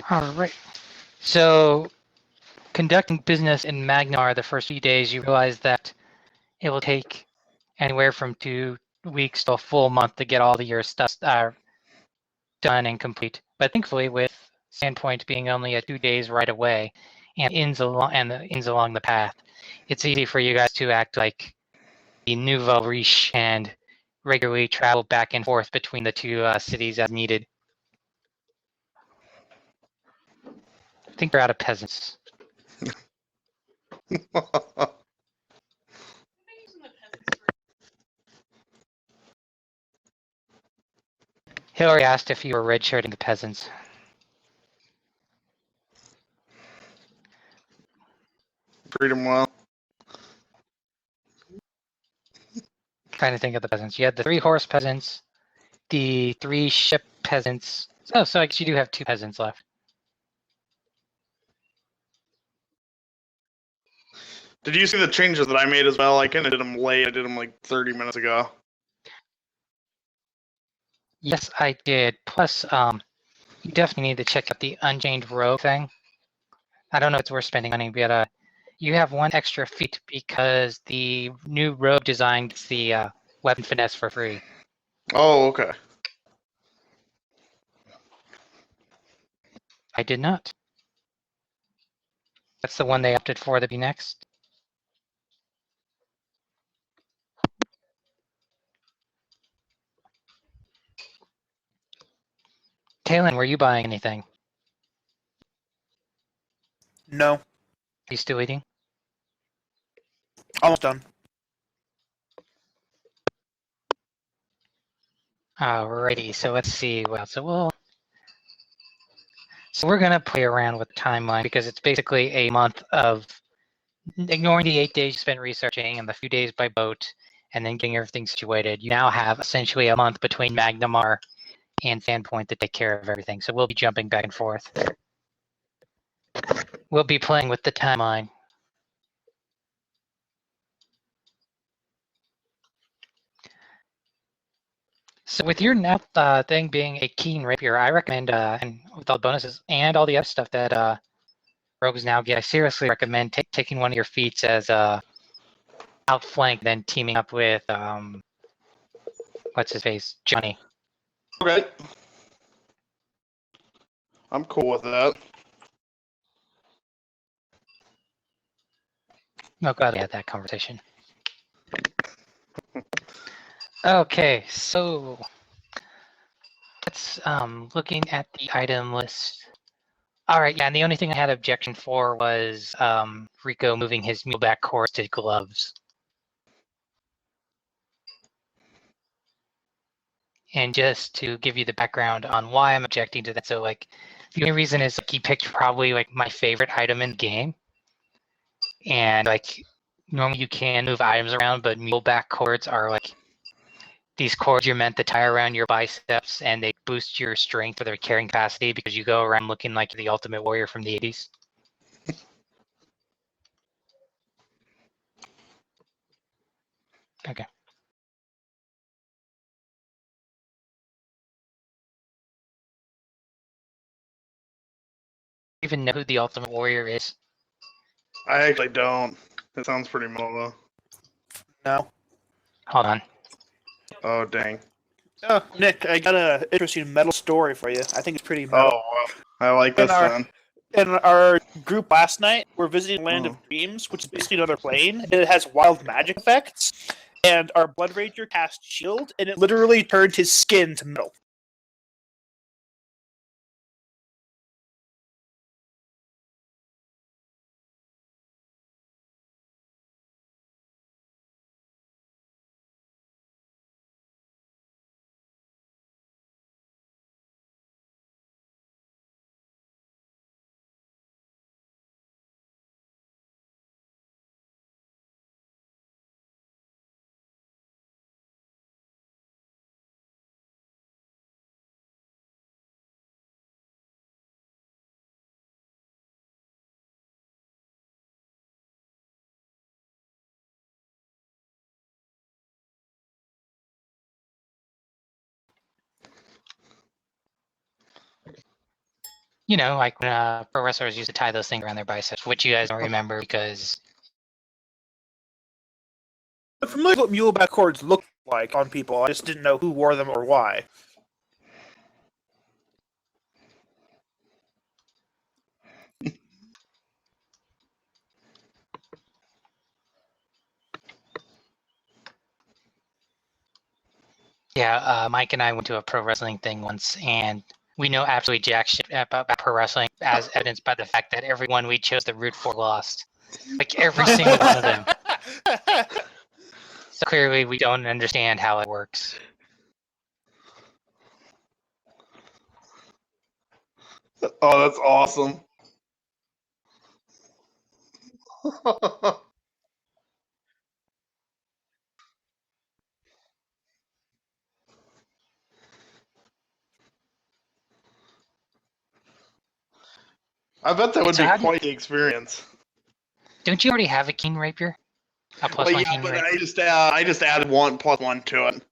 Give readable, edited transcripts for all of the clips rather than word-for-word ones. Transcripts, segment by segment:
All right. So, conducting business in Magnar the first few days, you realize that it will take anywhere from 2 weeks to a full month to get all of your stuff done and complete. But thankfully, with Sandpoint being only a 2 days right away and the inns along the path, it's easy for you guys to act like the nouveau riche and regularly travel back and forth between the two cities as needed. I think we're out of peasants. Hillary asked if you were redshirting the peasants. Treat them well. Trying to think of the peasants. You had the 3-horse peasants, the 3-ship peasants. Oh, so I guess you do have 2 peasants left. Did you see the changes that I made as well? I kind of did them late. I did them like 30 minutes ago. Yes, I did. Plus, you definitely need to check out the Unchained Rogue thing. I don't know if it's worth spending money, but you have 1 extra feat because the new rogue design gets the weapon finesse for free. Oh, okay. I did not. That's the one they opted for to be next. Talon, were you buying anything? No. Are you still eating? Almost done. Alrighty, so let's see what else. So we're gonna play around with the timeline because it's basically a month of ignoring the 8 days you spent researching and the few days by boat and then getting everything situated. You now have essentially a month between Magnamar and Sandpoint to take care of everything. So we'll be jumping back and forth. We'll be playing with the timeline. So with your now thing being a keen rapier, I recommend, and with all the bonuses and all the other stuff that rogues now get, I seriously recommend taking one of your feats as outflank, then teaming up with what's his face, Johnny. Okay. I'm cool with that. Oh, glad we had that conversation. Okay, so let's looking at the item list. All right, yeah, and the only thing I had objection for was Rico moving his muleback horse to gloves. And just to give you the background on why I'm objecting to that, so like the only reason is like he picked probably like my favorite item in the game, and like normally you can move items around, but muleback cords are like these cords you're meant to tie around your biceps, and they boost your strength or their carrying capacity because you go around looking like the Ultimate Warrior from the 80s. Okay. Even know who the Ultimate Warrior is? I actually don't. It sounds pretty mellow though. No. Hold on. Oh, dang. Oh, Nick, I got an interesting metal story for you. I think it's pretty metal. Oh, well, I like this then. In our group last night, we're visiting Land of Dreams, which is basically another plane, and it has wild magic effects. And our Blood Rager cast Shield, and it literally turned his skin to metal. You know, like when pro wrestlers used to tie those things around their biceps, which you guys don't remember because I'm familiar with what muleback cords look like on people. I just didn't know who wore them or why. yeah, Mike and I went to a pro wrestling thing once, and we know absolutely jack shit about pro wrestling, as evidenced by the fact that everyone we chose to root for lost. Like every single one of them. So clearly, we don't understand how it works. Oh, that's awesome. I bet that would So be how do you- quite the experience. Don't you already have a keen rapier? A plus Well, one yeah, keen but rapier. I just added 1+1 to it.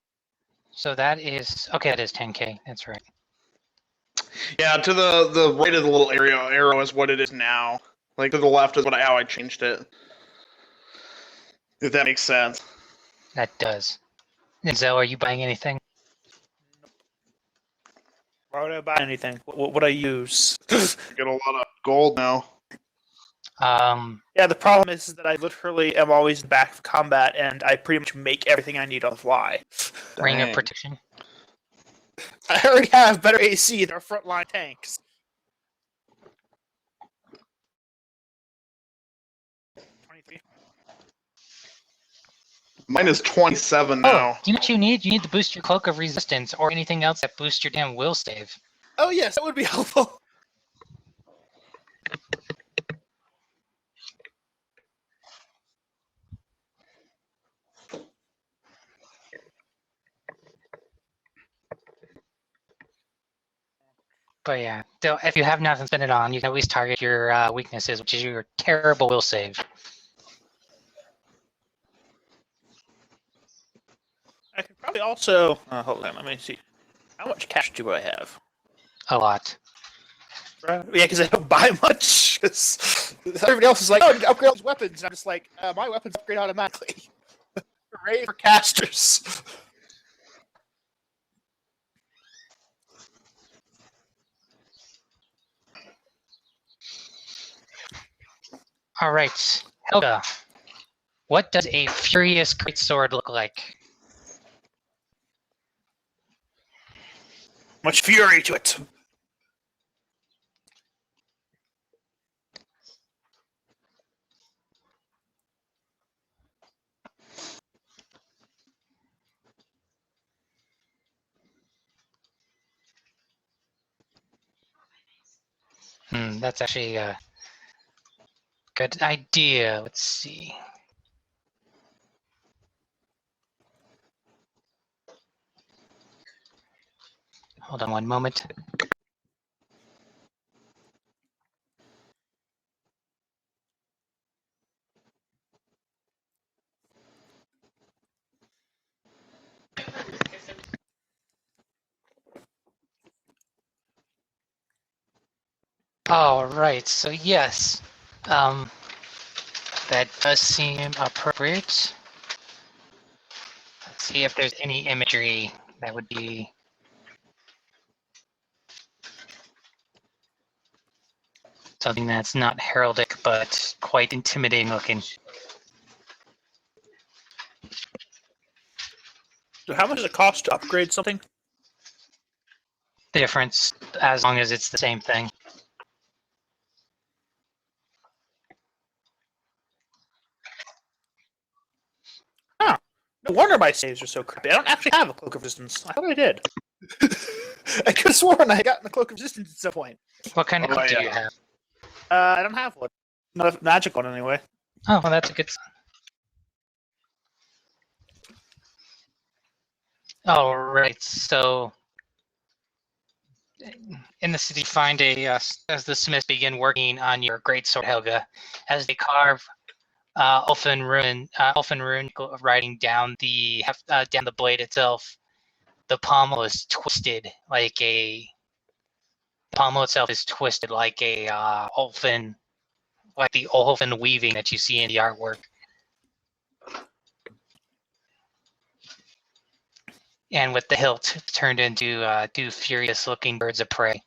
So that is okay. That is 10K. That's right. Yeah, to the right of the little arrow is what it is now. Like to the left is how I changed it. If that makes sense. That does. And Zell, are you buying anything? Why would I buy anything? What would I use? Get a lot of gold now. Yeah, the problem is that I literally am always in back of combat, and I pretty much make everything I need on the fly. Ring of Dang. protection. I already have better AC than our frontline tanks. Mine is 27 now. Oh, you know what you need? You need to boost your cloak of resistance or anything else that boosts your damn will save. Oh yes, that would be helpful. But yeah, if you have nothing to spend it on, you can at least target your weaknesses, which is your terrible will save. I could probably also hold on. Let me see. How much cash do I have? A lot. Yeah, because I don't buy much. 'Cause everybody else is like, "Oh, you can upgrade all these weapons." And I'm just like, "My weapons upgrade automatically." Hooray for casters! All right, Helga. What does a furious greatsword look like? Much fury to it. That's actually a good idea. Let's see. Hold on one moment. All right, so yes, that does seem appropriate. Let's see if there's any imagery that would be something that's not heraldic but quite intimidating looking. So how much does it cost to upgrade something? The difference, as long as it's the same thing. Huh. No wonder my saves are so crappy. I don't actually have a cloak of resistance. I thought I did. I could have sworn I got the cloak of resistance at some point. What kind of Oh, cloak do yeah. you have? I don't have one. Not a magic one, anyway. Oh, well, that's a good sign. All right, so in the city, find as the smiths begin working on your great sword, Helga, as they carve Elfin rune writing down down the blade itself. The pommel is twisted like a pommel itself is twisted like a olfin, like the olfin weaving that you see in the artwork. And with the hilt turned into two furious-looking birds of prey.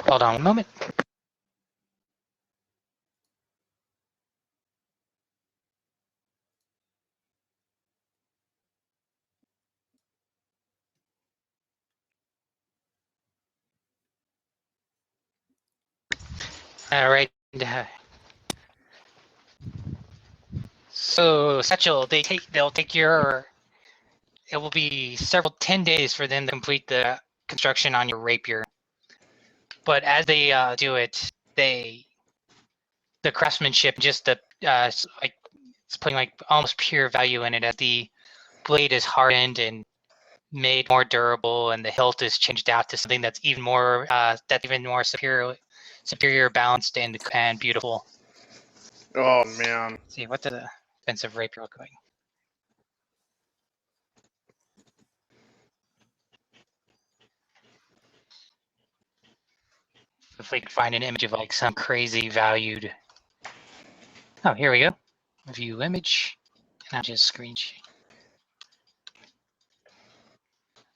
Hold on a moment. All right. So Satchel, they'll take your. It will be 10 days for them to complete the construction on your rapier. But as they do it, the craftsmanship, just like it's putting like almost pure value in it, as the blade is hardened and made more durable, and the hilt is changed out to something that's even more superior balanced and beautiful. Oh man. Let's see, what does a expensive rapier look like? If we could find an image of like some crazy valued. Oh, here we go. View image, and I'll just screenshot.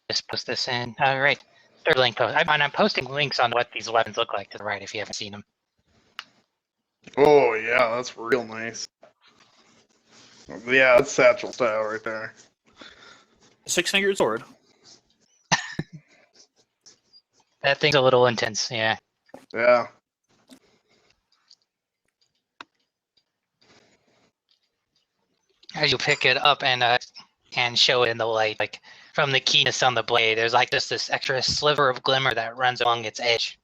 Just post this in. All right. Third link post. I'm posting links on what these weapons look like to the right if you haven't seen them. Oh yeah, that's real nice. Yeah, that's satchel style right there. 6-fingered sword. That thing's a little intense, yeah. Yeah. As you pick it up and show it in the light, like from the keenness on the blade, there's like just this extra sliver of glimmer that runs along its edge.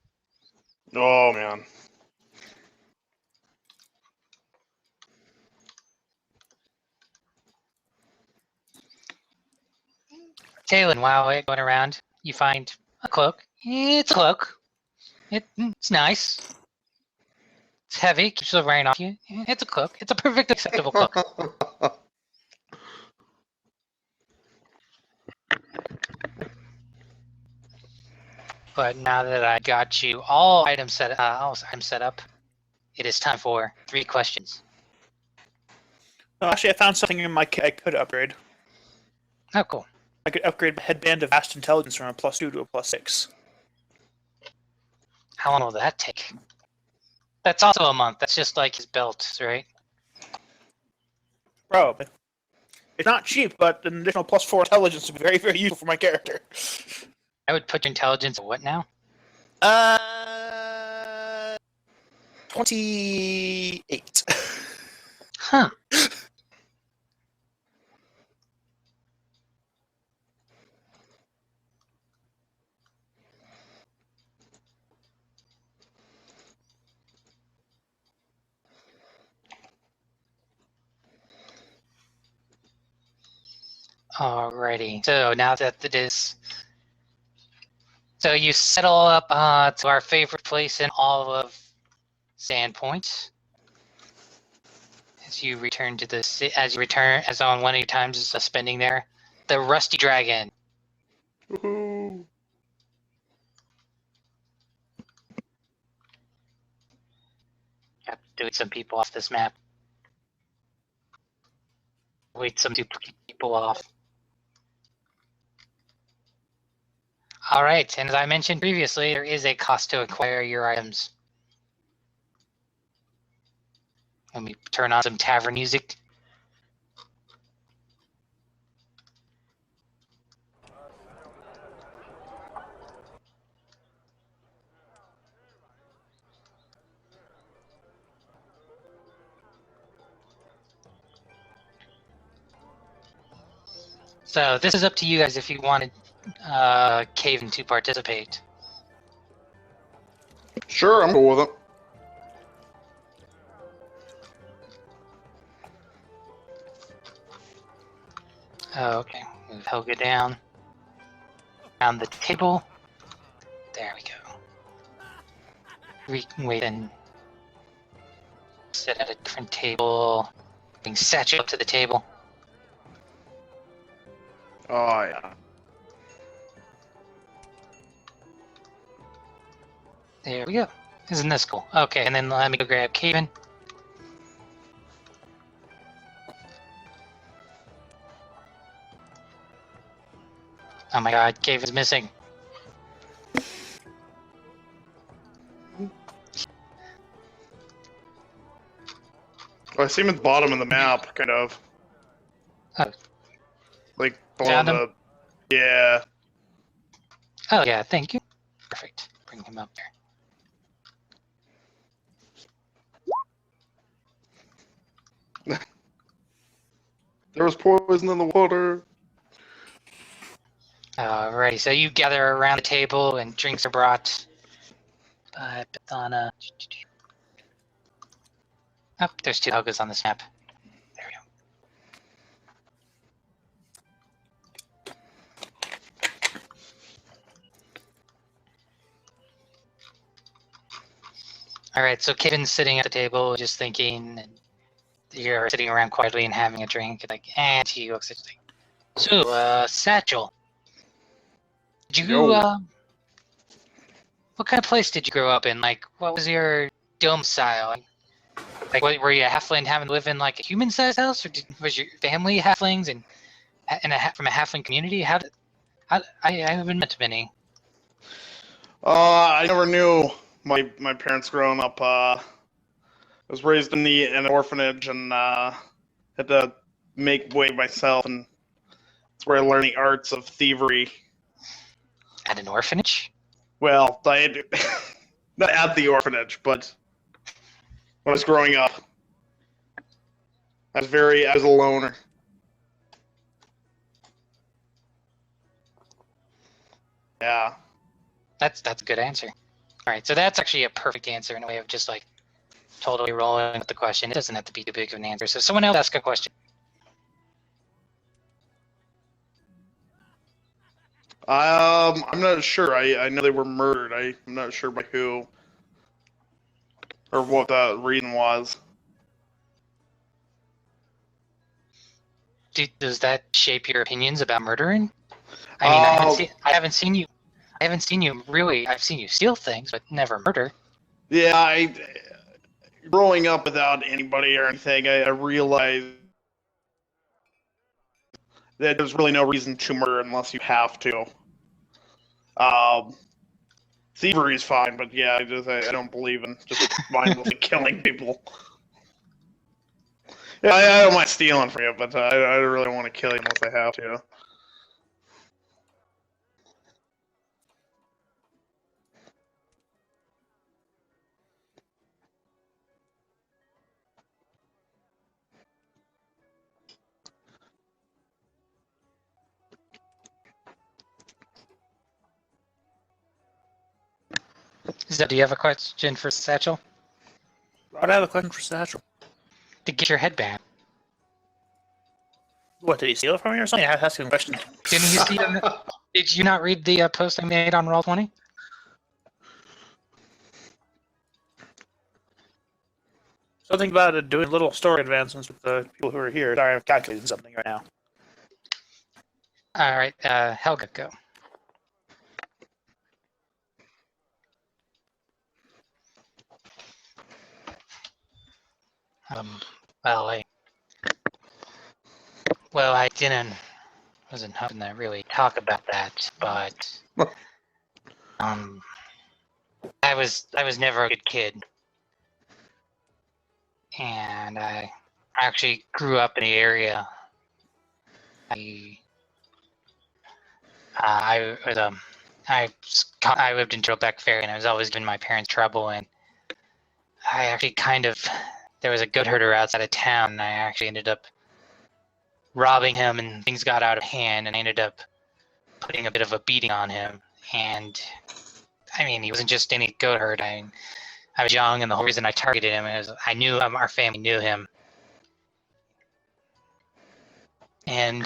Oh man. Talon, while going around, you find a cloak. It's a cloak. It's nice. It's heavy, keeps the rain off you. It's a cloak. It's a perfect acceptable cloak. But now that I got you all items set up, it is time for 3 questions. Oh, actually, I found something in my kit I could upgrade. Oh, cool. I could upgrade my headband of vast intelligence from a +2 to a +6. How long will that take? That's also a month. That's just like his belt, right? Probably. It's not cheap, but an additional +4 intelligence would be very, very useful for my character. I would put your intelligence at what now? 28. Huh. Alrighty. So now that it is, so you settle up to our favorite place in all of Sandpoint. As you return to as on one of your times is spending there, the Rusty Dragon. Woohoo. Yep, delete some people off this map. Wait some people off. All right, and as I mentioned previously, there is a cost to acquire your items. Let me turn on some tavern music. So this is up to you guys if you wanted Caven to participate. Sure, I'm cool with it. Okay, move Helga down. On the table. There we go. We can wait and sit at a different table. Bring Satchel up to the table. Oh, yeah. There we go. Isn't this cool? Okay, and then let me go grab Caven. Oh my god, Caven's missing. I see him at the bottom of the map, kind of. Oh. Like, below Found him? the... Yeah. Oh yeah, thank you. Perfect. Bring him up there. There was poison in the water. Alrighty, so you gather around the table and drinks are brought by Bethana. Oh, there's 2 Helgas on this map. There we go. Alright, so Caven's sitting at the table just thinking, and you're sitting around quietly and having a drink, and he looks at you like, so, Satchel, did you, what kind of place did you grow up in? Like, what was your domicile? Like, what, were you a halfling having to live in, like, a human-sized house, or was your family halflings and from a halfling community? I haven't met many. I never knew my parents growing up. I was raised in an orphanage and had to make way myself, and that's where I learned the arts of thievery. At an orphanage? Well, I had not at the orphanage, but when I was growing up, I was a loner. Yeah. That's a good answer. All right, so that's actually a perfect answer in a way of just like totally rolling with the question. It doesn't have to be too big of an answer. So someone else ask a question. I'm not sure. I know they were murdered. I'm not sure by who or what the reason was. Does that shape your opinions about murdering? I mean, I haven't seen you really. I've seen you steal things, but never murder. Yeah, growing up without anybody or anything, I realized that there's really no reason to murder unless you have to. Thievery is fine, but yeah, I don't believe in just mindlessly killing people. Yeah, I don't mind stealing from you, but I don't really want to kill you unless I have to. Do you have a question for Satchel? I have a question for Satchel. To get your headband. What, did he steal it from me or something? I have to ask him a question. Didn't you see him? Did you not read the post I made on Roll20? Something about doing little story advancements with the people who are here. Sorry, I'm calculating something right now. All right, Helga, go. Well, I wasn't hoping to really talk about that, but I was never a good kid, and I actually grew up in the area. I lived in Trobeck Ferry, and I was always giving my parents trouble, and I actually there was a goat herder outside of town, and I actually ended up robbing him, and things got out of hand, and I ended up putting a bit of a beating on him. And I mean, he wasn't just any goat herd. I was young, and the whole reason I targeted him is I knew him, our family knew him. And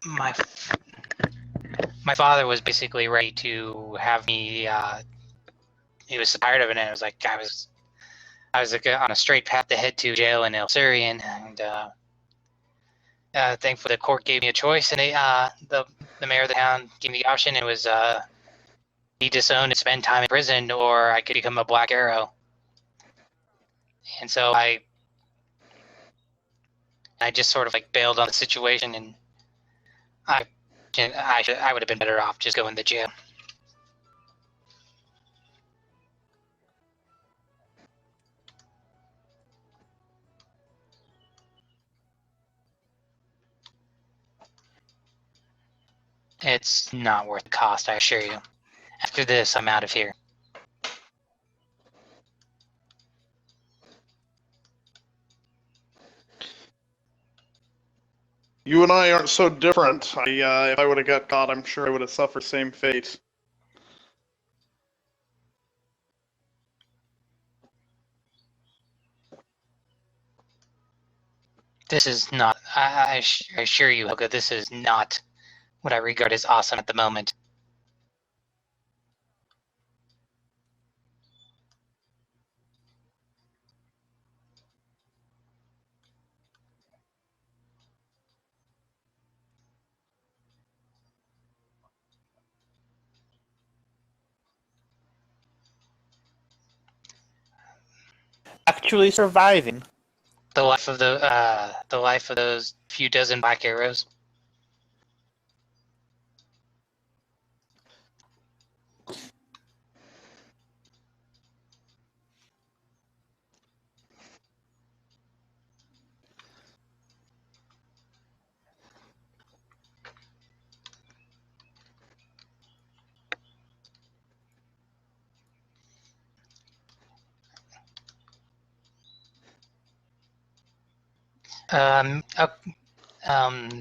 my father was basically ready to have me he was tired of it, and it was like I was like on a straight path to head to jail in El Syrian, and thankfully the court gave me a choice, and the mayor of the town gave me the option. It was be disowned and spend time in prison, or I could become a Black Arrow. And so I just sort of like bailed on the situation, and I would have been better off just going to jail. It's not worth the cost, I assure you. After this, I'm out of here. You and I aren't so different. If I would have got caught, I'm sure I would have suffered the same fate. This is not, I assure you, Helga, this is not what I regard as awesome at the moment. Actually surviving. The life of those few dozen Black Arrows.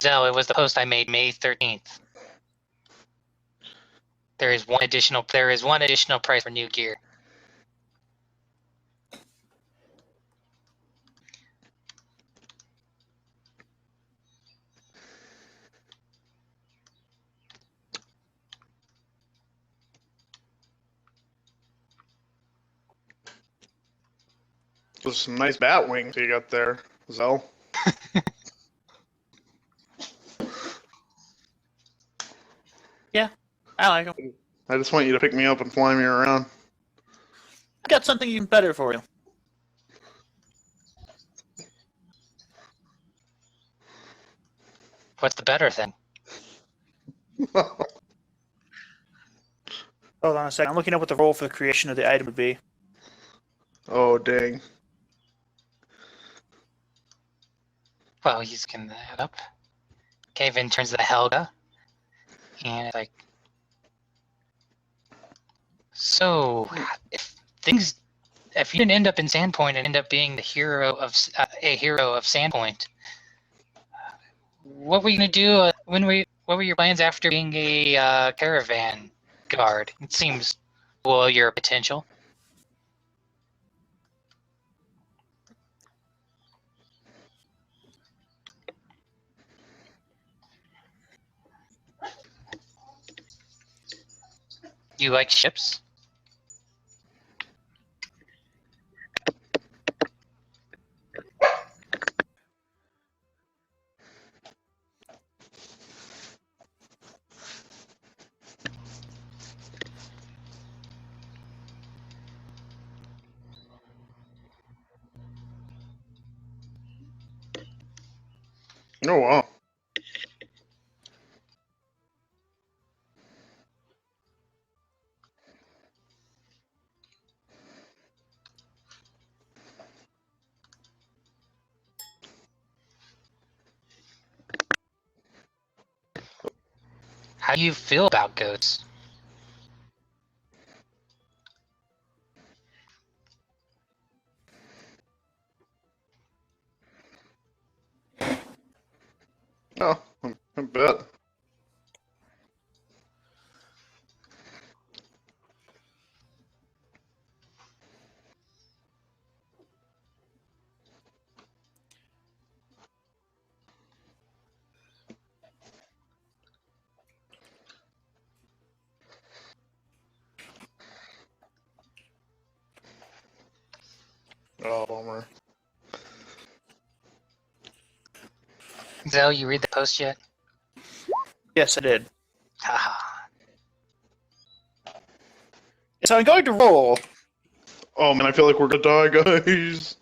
Zell, it was the post I made May 13th. There is one additional price for new gear. Those some nice bat wings you got there, Zell. Yeah, I like them. I just want you to pick me up and fly me around. I got something even better for you. What's the better thing? Hold on a second. I'm looking up what the role for the creation of the item would be. Oh, dang. Well, he's gonna head up. Kevin turns to Helga, and it's like, so if you didn't end up in Sandpoint and end up being the hero of Sandpoint, what were you gonna do? What were your plans after being a caravan guard? It seems, well, your potential. You like ships? Oh, wow. How do you feel about goats? Oh, I bet. Oh, bummer. Zell, you read the post yet? Yes, I did. Haha. So I'm going to roll. Oh man, I feel like we're gonna die, guys.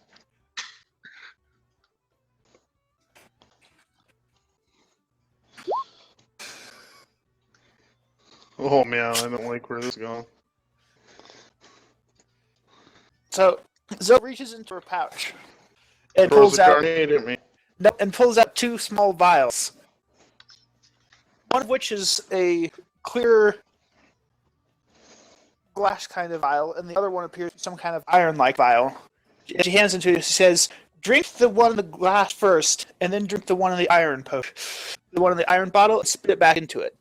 Oh man, I don't like where this is going. So Zoe reaches into her pouch and Throws pulls a out grenade at me. two small vials. One of which is a clear glass kind of vial, and the other one appears to be some kind of iron-like vial. And she hands it to you. She says, "Drink the one in the glass first, and then drink the one in the iron potion, the one in the iron bottle, and spit it back into it."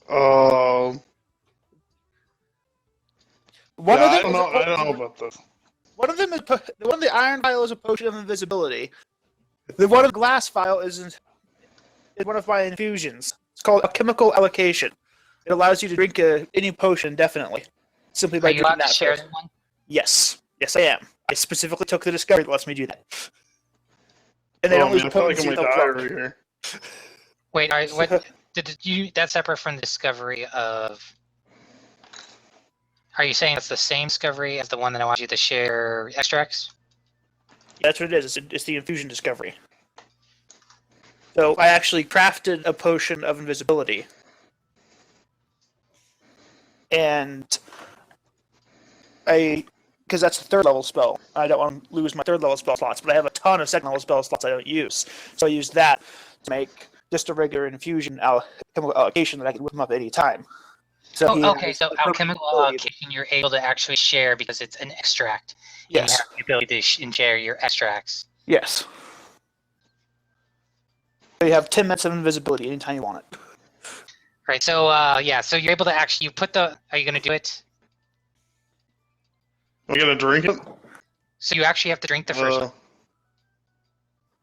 Oh. One Yeah, of them I don't is know. a I don't know about this. One of them is the one in the iron vial is a potion of invisibility. The one in the glass vial is one of my infusions. It's called a chemical allocation. It allows you to drink any potion indefinitely, simply Are by you drinking allowed to that share first. that one? Yes, yes, I am. I specifically took the discovery that lets me do that. And they Oh don't lose man, I feel like I'm potency gonna until die drunk. over here. Wait, all right, what did you? That's separate from the discovery of. Are you saying it's the same discovery as the one that I want you to share extracts? That's what it is. It's the infusion discovery. So I actually crafted a potion of invisibility. And because that's a third level spell. I don't want to lose my third level spell slots, but I have a ton of second level spell slots I don't use. So I use that to make just a regular infusion chemical allocation that I can whip them up at any time. So Okay, so alchemical allocation you're able to actually share because it's an extract. And yes, you have the ability to share your extracts. yes. So you have 10 minutes of invisibility anytime you want it. Right, so yeah, so you're able to actually are you gonna do it? Am I gonna drink it? So you actually have to drink the first one.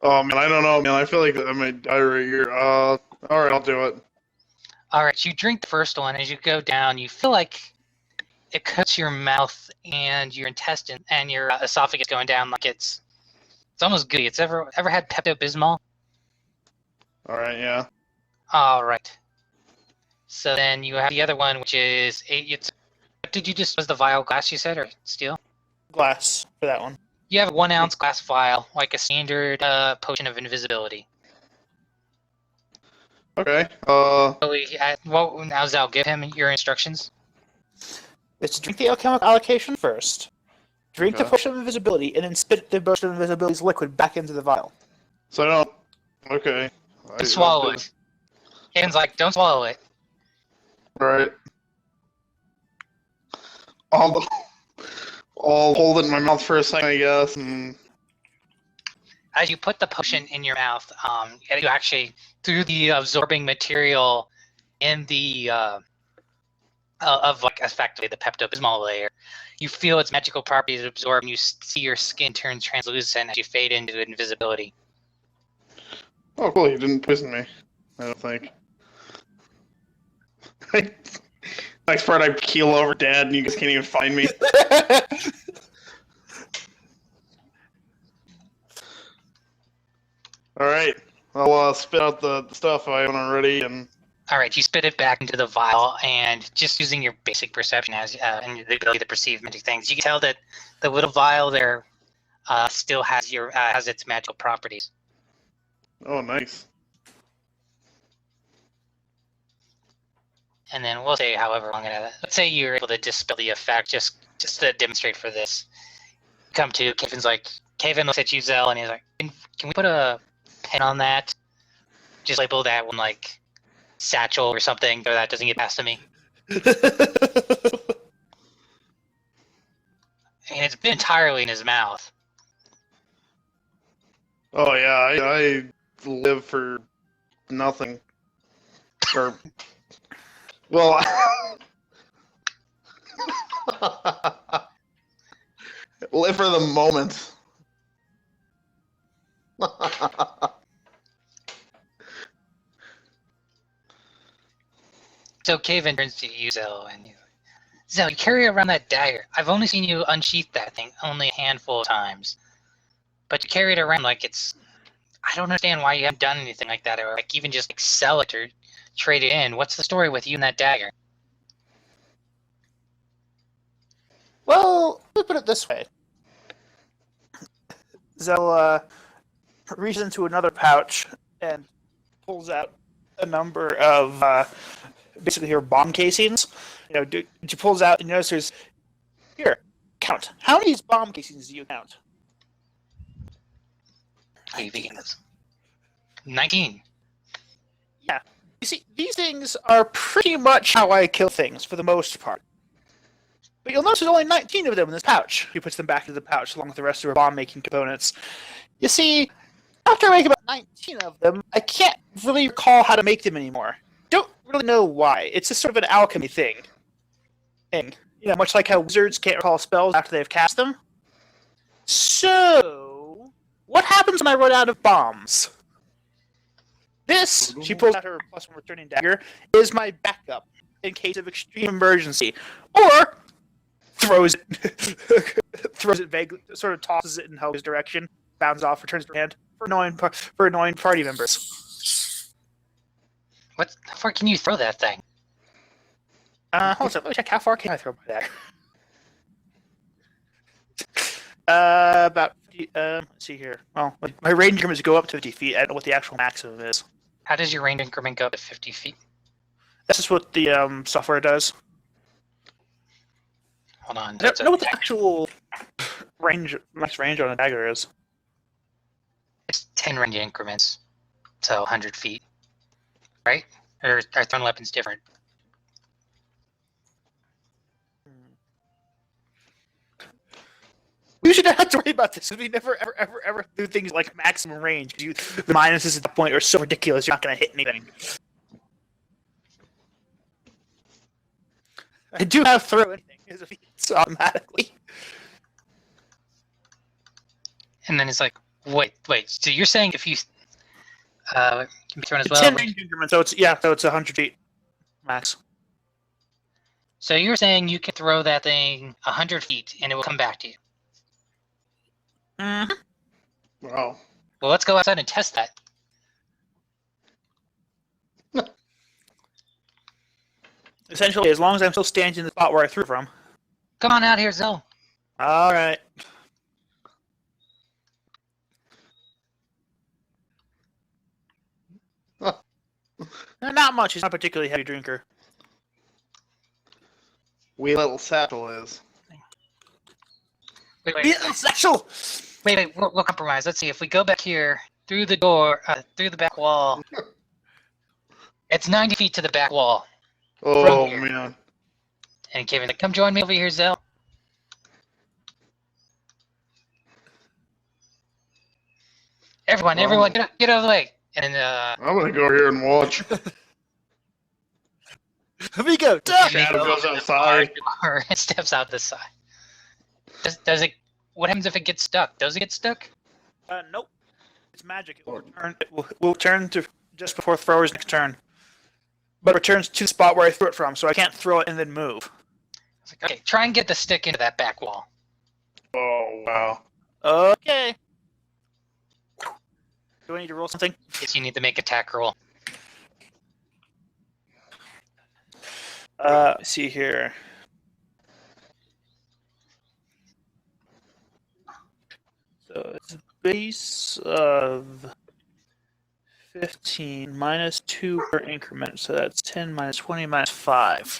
Oh man, I don't know, man. I feel like I might die right here. All right, I'll do it. Alright, you drink the first one. As you go down, you feel like it cuts your mouth and your intestine and your esophagus going down like it's almost gooey. It's ever had Pepto-Bismol? All right, yeah. Alright. So then you have the other one, which is what did you just was the vial glass you said, or steel? Glass for that one. You have a 1 ounce glass vial, like a standard potion of invisibility. Okay. Well, now Zal, give him your instructions. It's to drink the alchemical allocation first, drink the Okay. potion of invisibility, and then spit the potion of invisibility's liquid back into the vial. So I don't. Okay. Just swallow it. Kevin's like, don't swallow it. All right. I'll hold it in my mouth for a second, I guess. And... As you put the potion in your mouth, you actually, through the absorbing material in the of like effectively the Pepto-Bismol layer, you feel its magical properties absorb, and you see your skin turn translucent as you fade into invisibility. Oh, cool! You didn't poison me. I don't think. Next part, I keel over dead, and you guys can't even find me. All right, I'll spit out the stuff I haven't already, and All right, you spit it back into the vial, and just using your basic perception and the ability to perceive magic things, you can tell that the little vial there still has has its magical properties. oh, nice. And then we'll say however long let's say you're able to dispel the effect just to demonstrate for this. Come to Kaven's like, Kaven looks at you, Zell, and he's like, can we put a pen on that? Just label that one like satchel or something, so that doesn't get past to me. And it's been entirely in his mouth. Oh yeah, I live for nothing. Or well, live for the moment. So Kaven turns to you, Zell, and Zell, you carry around that dagger. I've only seen you unsheath that thing only a handful of times. But you carry it around like it's... I don't understand why you haven't done anything like that, or like even just like sell it or trade it in. What's the story with you and that dagger? Well, let's put it this way. Zell reaches into another pouch and pulls out a number of basically her bomb casings. She pulls out and notices there's here. Count. How many bomb casings do you count? 19. Yeah. You see, these things are pretty much how I kill things for the most part. But you'll notice there's only 19 of them in this pouch. He puts them back into the pouch along with the rest of her bomb-making components. You see, after I make about 19 of them, I can't really recall how to make them anymore. Don't really know why. It's just sort of an alchemy thing. Much like how wizards can't recall spells after they've cast them. So, what happens when I run out of bombs? This, she pulls out her +1 returning dagger, is my backup in case of extreme emergency. Or throws it vaguely, sort of tosses it in Helga's direction, bounds off, returns her hand for annoying party members. How far can you throw that thing? Hold on, let me check how far can I throw my dagger. About 50, let's see here. Well, my range increments go up to 50 feet. I don't know what the actual maximum is. How does your range increment go up to 50 feet? That's just what the software does. Hold on. I don't know what the actual max range on a dagger is. It's 10 range increments, so 100 feet, right? Or are thrown weapons different? We should not have to worry about this. We never, ever do things like maximum range. The minuses at the point are so ridiculous, you're not going to hit anything. I do have throw anything as a feat automatically. And then it's like, wait. So you're saying if you can be thrown as well? 10 range increments, so it's 100 feet max. So you're saying you can throw that thing 100 feet and it will come back to you? Mm-hmm. Wow. Well, let's go outside and test that. Essentially, as long as I'm still standing in the spot where I threw from. Come on out here, Zell. All right. Not much. He's not a particularly heavy drinker. Wee little satchel is. Wait. Little satchel! Wait, we'll compromise. Let's see. If we go back here, through the door, through the back wall, it's 90 feet to the back wall. Oh, man. And Kevin, come join me over here, Zell. Everyone, get out of the way. And then, I'm gonna go over here and watch. Amigo, Shadow goes outside. Or it steps out the side. Does it? What happens if it gets stuck? Does it get stuck? Nope. It's magic. It will return to just before thrower's next turn. But it returns to the spot where I threw it from, so I can't throw it and then move. Okay, try and get the stick into that back wall. Oh, wow. Okay. Do I need to roll something? Yes, you need to make attack roll. Let's see here. So it's a base of 15 minus 2 per increment, so that's 10 minus 20 minus 5.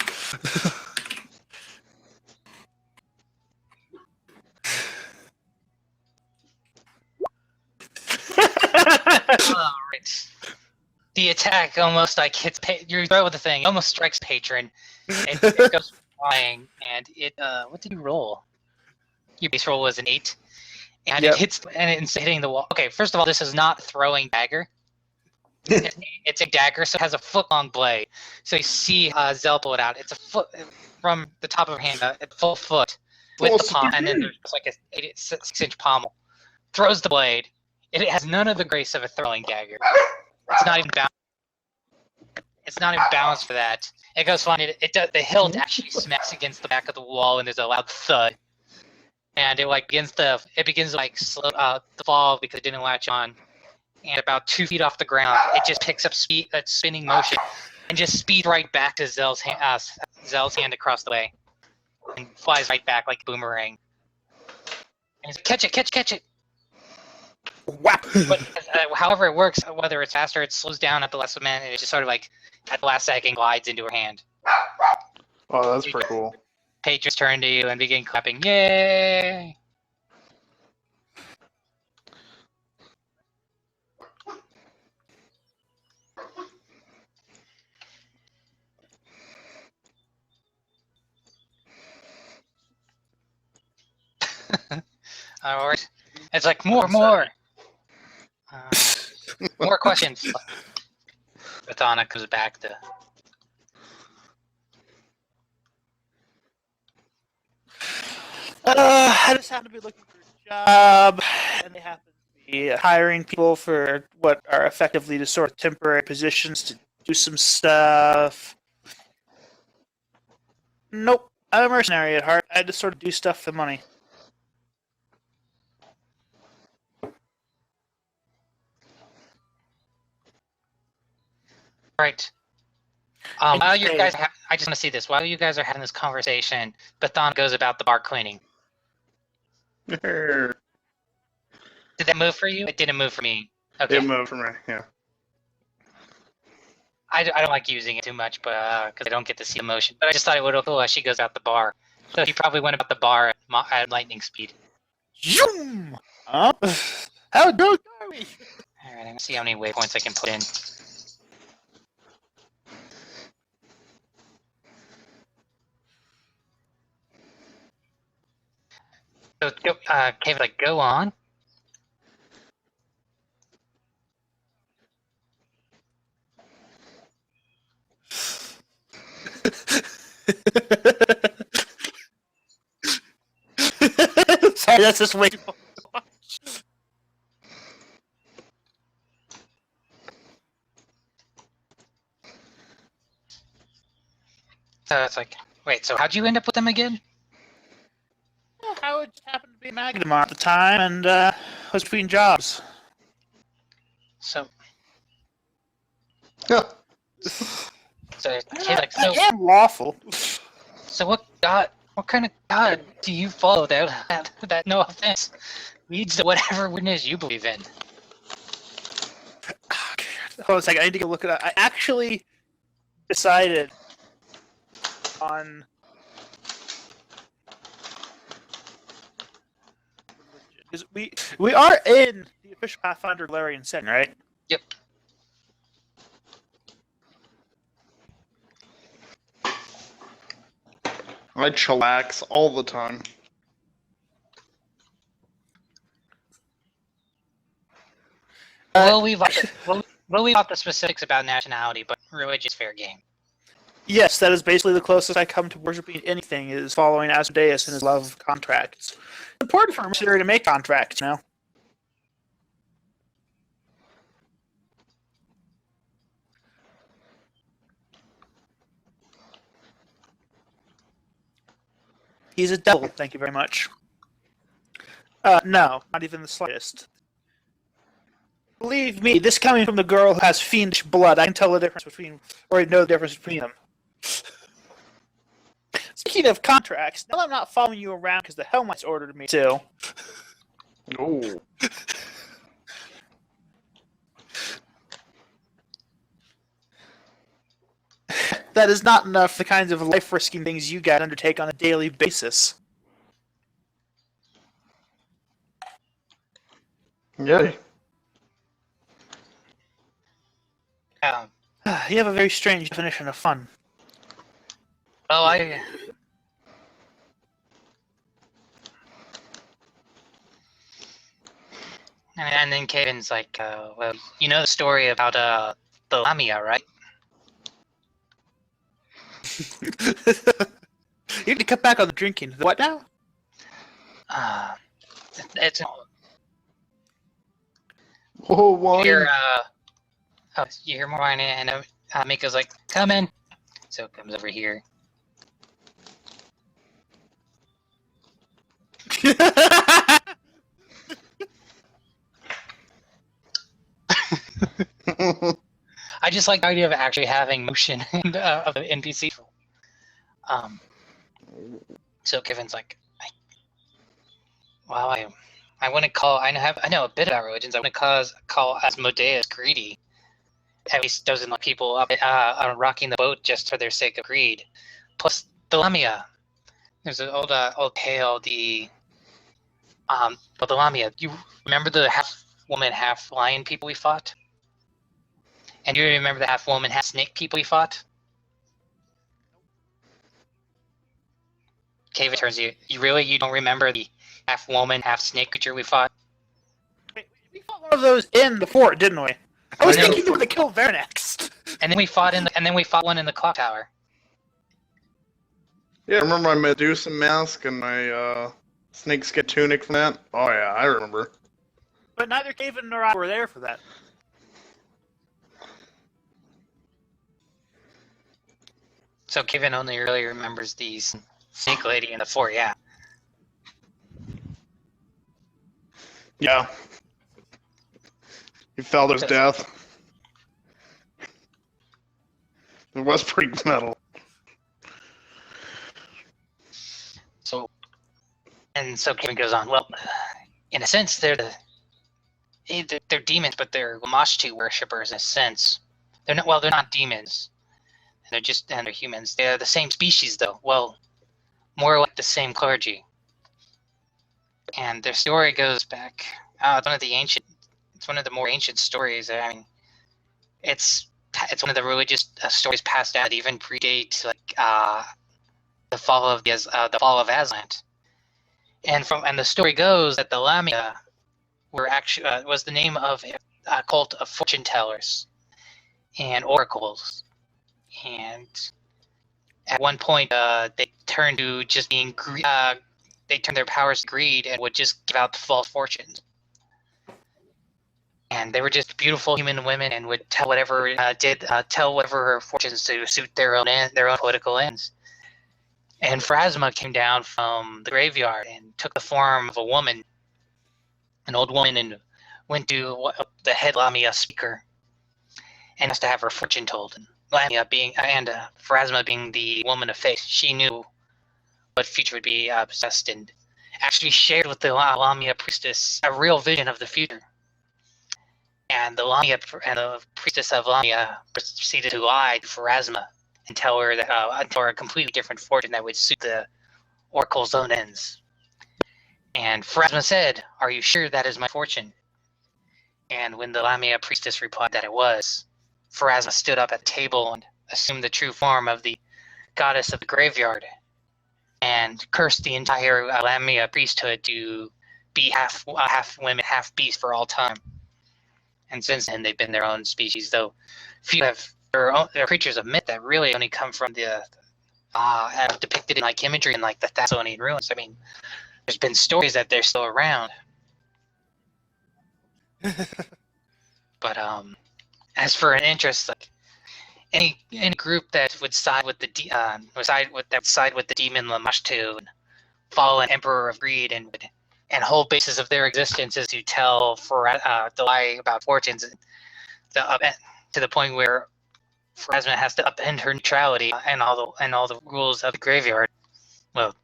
Alright. The attack almost like hits you throw with the thing, almost strikes Patron. It goes flying, and it what did you roll? Your base roll was an 8. And Yep. it hits, and it's hitting the wall. Okay, first of all, this is not a throwing dagger. It's a dagger, so it has a foot-long blade. So you see Zell pull it out. It's a foot from the top of her hand, a full foot with Oh, the palm, and then there's like a 6-inch pommel. Throws the blade. It has none of the grace of a throwing dagger. It's not even bound. It's not in balance for that. It goes fine. The hilt actually smacks against the back of the wall, and there's a loud thud. And it begins to slow the fall because it didn't latch on. And about 2 feet off the ground, it just picks up speed, spinning motion, and just speeds right back to Zell's hand across the way, and flies right back like a boomerang. And he's like, catch it! Whap! But however it works, whether it's faster, it slows down at the last minute, and it just sort of at the last second glides into her hand. Oh, that's pretty cool. Patrons turn to you and begin clapping. Yay! Alright. It's like, more! More questions. Ratana comes back to... I just happen to be looking for a job, and they happen to be hiring people for what are effectively just sort of temporary positions to do some stuff. Nope, I'm a mercenary at heart. I just sort of do stuff for money. Right. While you guys I just want to see this. While you guys are having this conversation, Bathon goes about the bar cleaning. Did that move for you? It didn't move for me. Okay. It moved for me, yeah. I don't like using it too much, but because I don't get to see emotion. But I just thought it would look cool as she goes out the bar. So he probably went about the bar at lightning speed. Zoom! How good are we? Alright, I'm going to see how many waypoints I can put in. So, Kevin, go on. Sorry, that's just way too much. So it's like, wait, so how'd you end up with them again? I would happen to be in Magnamar at the time, and was between jobs. So, Yeah. I am lawful. So what kind of god do you follow that no offense, leads to whatever weirdness you believe in? Hold on a second, I need to go look it up. I actually decided on... Because we are in the official Pathfinder Galarian setting, right? Yep. I chillax all the time. We'll leave out the specifics about nationality, but religion's fair game. Yes, that is basically the closest I come to worshiping anything, is following Asmodeus and his love of contracts. It's important for a mercenary to make contracts, you know? He's a devil, thank you very much. No, not even the slightest. Believe me, this coming from the girl who has fiendish blood, I can tell the difference between, or I know the difference between them. Speaking of contracts, now I'm not following you around because the Helmites ordered me to. Oh. That is not enough for the kinds of life-risking things you guys undertake on a daily basis. Yay. You have a very strange definition of fun. Well, and then Caden's like, well, you know the story about the Lamia, right? You need to cut back on the drinking. What now? It's Oh, wine. you hear more wine, and Miko's like, come in. So it comes over here. I just like the idea of actually having motion of the NPC. So Kevin's like, wow, I want to call. I know a bit about religions. I want to call Asmodeus greedy. At least doesn't let people up rocking the boat just for their sake of greed. Plus the Lamia. There's an old tale. The Lamia. You remember the half woman, half lion people we fought? And you remember the half woman, half snake people we fought? Cave turns to you. You don't remember the half woman, half snake creature we fought? Wait, we fought one of those in the fort, didn't we? I was I know. thinking you were to kill Vernex. And then we fought one in the clock tower. Yeah, I remember my Medusa mask and my snakeskin tunic from that. Oh yeah, I remember. But neither Caven nor I were there for that. So Kevin only really remembers the snake lady in the fort, yeah. Yeah. He felt his death. It was pretty metal. So Kevin goes on. Well, in a sense, they're demons, but they're Lamashtu worshippers in a sense. They're not demons. They're humans. They're the same species, though. Well, more like the same clergy. And their story goes back. It's one of the more ancient stories. I mean, it's one of the religious stories passed down that even predate the fall of Aslan. And the story goes that the Lamia were actually was the name of a cult of fortune tellers and oracles. And at one point, they turned to just being they turned their powers to greed and would just give out the false fortunes. And they were just beautiful human women and would tell whatever fortunes to suit their own political ends. And Phrasma came down from the graveyard and took the form of a woman, an old woman, and went to the head Lamia speaker and asked to have her fortune told. And Phrasma being the woman of faith, she knew what future would be possessed and actually shared with the Lamia priestess a real vision of the future. And the priestess of Lamia proceeded to lie to Phrasma and tell her a completely different fortune that would suit the oracle's own ends. And Phrasma said, "Are you sure that is my fortune?" And when the Lamia priestess replied that it was, Phrasma stood up at the table and assumed the true form of the goddess of the graveyard and cursed the entire Lamia priesthood to be half women, half beast for all time. And since then, they've been their own species, though few have they're creatures of myth that really only come from the depicted in like imagery in like the Thessalonian ruins. I mean, there's been stories that they're still around. But as for an interest, like any group that would side with the demon Lamashtu and follow an emperor of greed and whole basis of their existence is to the lie about fortunes to the point where Phrasma has to upend her neutrality and all the rules of the graveyard. Well,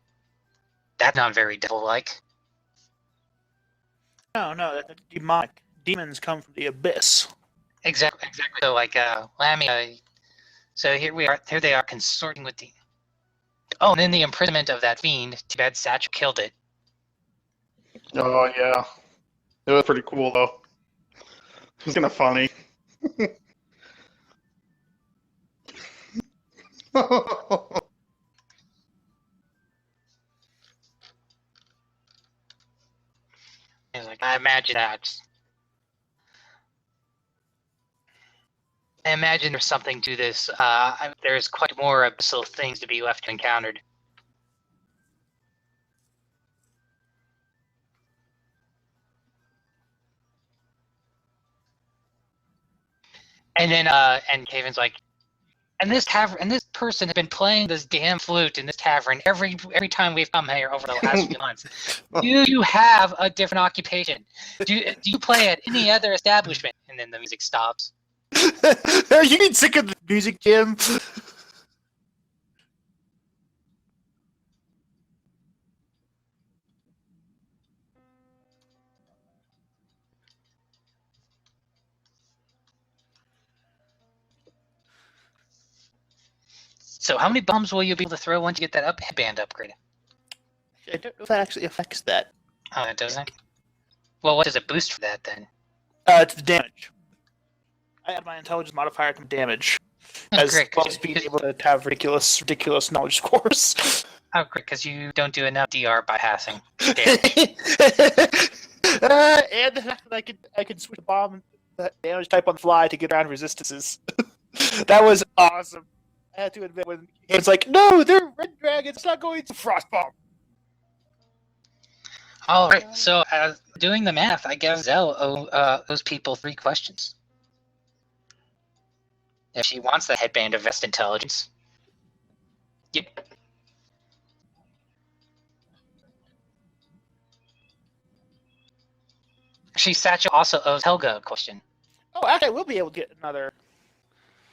that's not very devil-like. No, that's demonic. Demons come from the abyss. Exactly. So like Lamia. So here they are consorting with the. Oh, and then the imprisonment of that fiend. Too bad Satchel killed it. Oh yeah, it was pretty cool though. It was kind of funny. He's like, I imagine that. I imagine there's something to this. There's quite more abyssal things to be left encountered. And then, and Kaven's like, And this person has been playing this damn flute in this tavern every time we've come here over the last few months. Do you have a different occupation? Do you play at any other establishment? And then the music stops. Are you getting sick of the music, Jim? So how many bombs will you be able to throw once you get that headband upgrade? I don't know if that actually affects that. Oh, it doesn't? Well, what does it boost for that then? It's the damage. I add my intelligence modifier to damage. Oh, As great, well as being able to have ridiculous knowledge scores. Oh, great, because you don't do enough DR by passing damage. And the fact that I can switch the bomb damage type on the fly to get around resistances. That was awesome. I had to admit when it's like, no, they're red dragons. It's not going to frost bomb. All right, so doing the math, I guess Zell owes people 3 questions. If she wants the headband of best intelligence. Yep. Satchel also owes Helga a question. Oh, actually, I will be able to get another.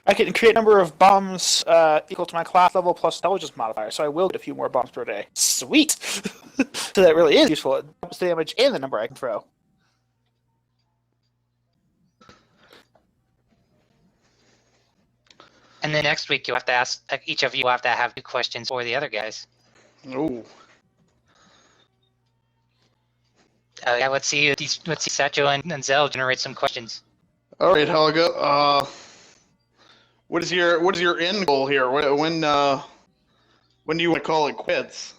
I can create a number of bombs equal to my class level plus intelligence modifier, so I will get a few more bombs per day. Sweet! So that really is useful. It doubles the damage and the number I can throw. And then next week, you'll have to ask, each of you will have to have 2 questions for the other guys. Ooh. Yeah, let's see Satchel and Zell generate some questions. All right, Helga. What is your end goal here? When do you want to call it quits?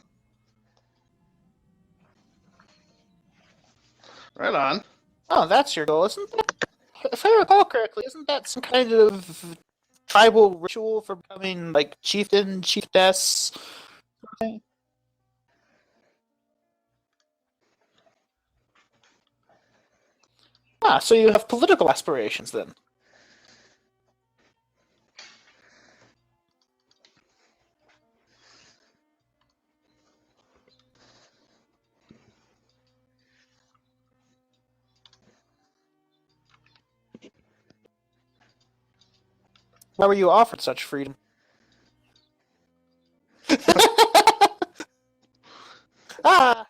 Right on. Oh, that's your goal, isn't that? If I recall correctly, isn't that some kind of tribal ritual for becoming like chieftain, chiefess? Okay. Ah, so you have political aspirations then. Why were you offered such freedom?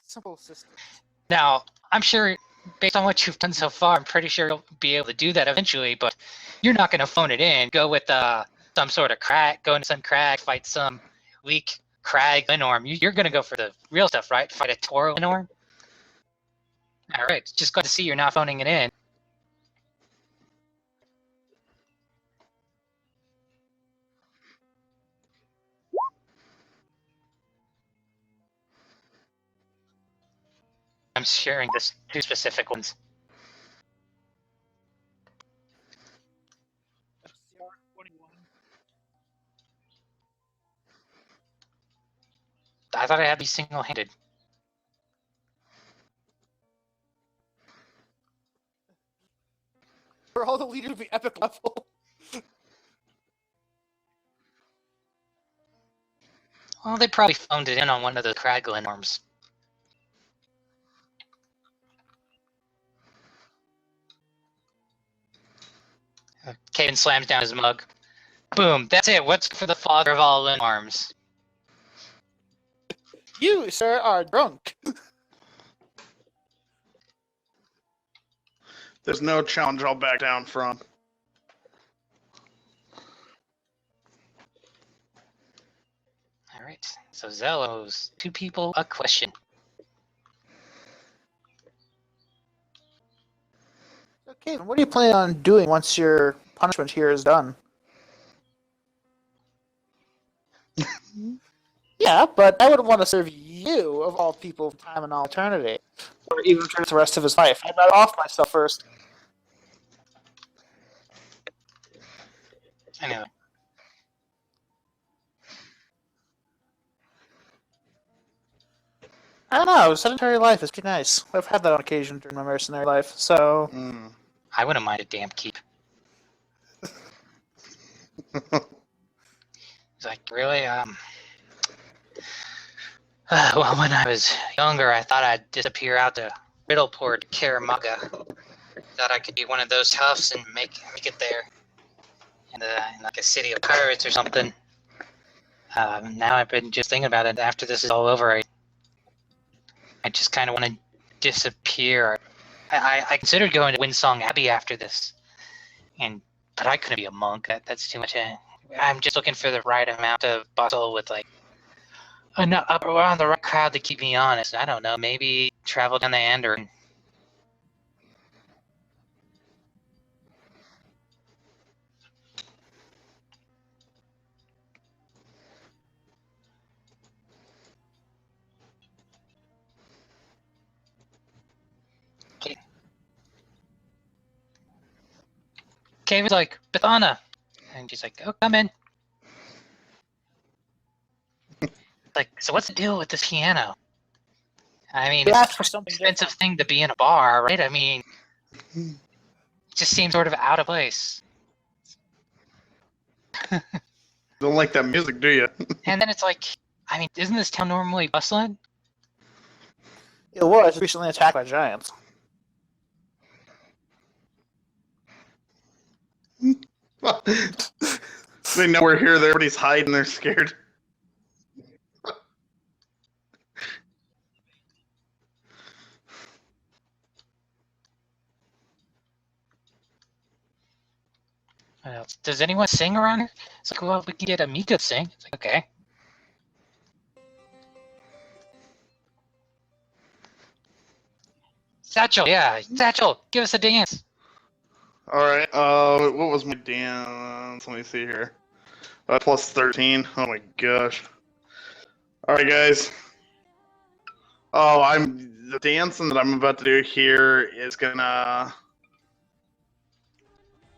Simple system. Now, I'm sure, based on what you've done so far, I'm pretty sure you'll be able to do that eventually, but you're not going to phone it in. Go with some sort of crag, go into some crag, fight some weak crag Lenorm. You're going to go for the real stuff, right? Fight a Toro Lenorm? All right, just glad to see you're not phoning it in. I'm sharing this 2 specific ones. I thought I had to be single-handed. For all the leaders of the epic level. Well, they probably phoned it in on one of the crag Lenorms. Caden slams down his mug. Boom, that's it. What's for the father of all Lenorms? You, sir, are drunk. There's no challenge I'll back down from. All right, so Zell owes 2 people a question. Okay, what do you plan on doing once your punishment here is done? Yeah, but I wouldn't want to serve you, of all people, time and all eternity. Or even for the rest of his life. I'd not off myself first. Anyway. I don't know, sedentary life is pretty nice. I've had that on occasion during my mercenary life, so... I wouldn't mind a damp keep. He's like, really? Well, when I was younger, I thought I'd disappear out to Riddleport, Karamaga. Thought I could be one of those toughs and make it there. In like a city of pirates or something. Now I've been just thinking about it. After this is all over, I just kind of want to disappear. I considered going to Windsong Abbey after this, but I couldn't be a monk. That's too much. I'm just looking for the right amount of bustle with like enough around the right crowd to keep me honest. I don't know. Maybe travel down the Andor. Kay was like, Bethana. And she's like, oh, come in. Like, so what's the deal with this piano? I mean, it's for something an expensive different. thing to be in a bar, right? I mean, it just seems sort of out of place. Don't like that music, do you? And then it's like, I mean, isn't this town normally bustling? It was recently attacked by giants. They know we're here. Everybody's hiding. They're scared. What else? Does anyone sing around here? It's like, well, we can get Amika to sing. It's like, okay. Satchel, yeah, Satchel, give us a dance. All right. What was my dance? Let me see here. Plus 13. Oh my gosh. All right, guys. Oh, the dancing that I'm about to do here is gonna.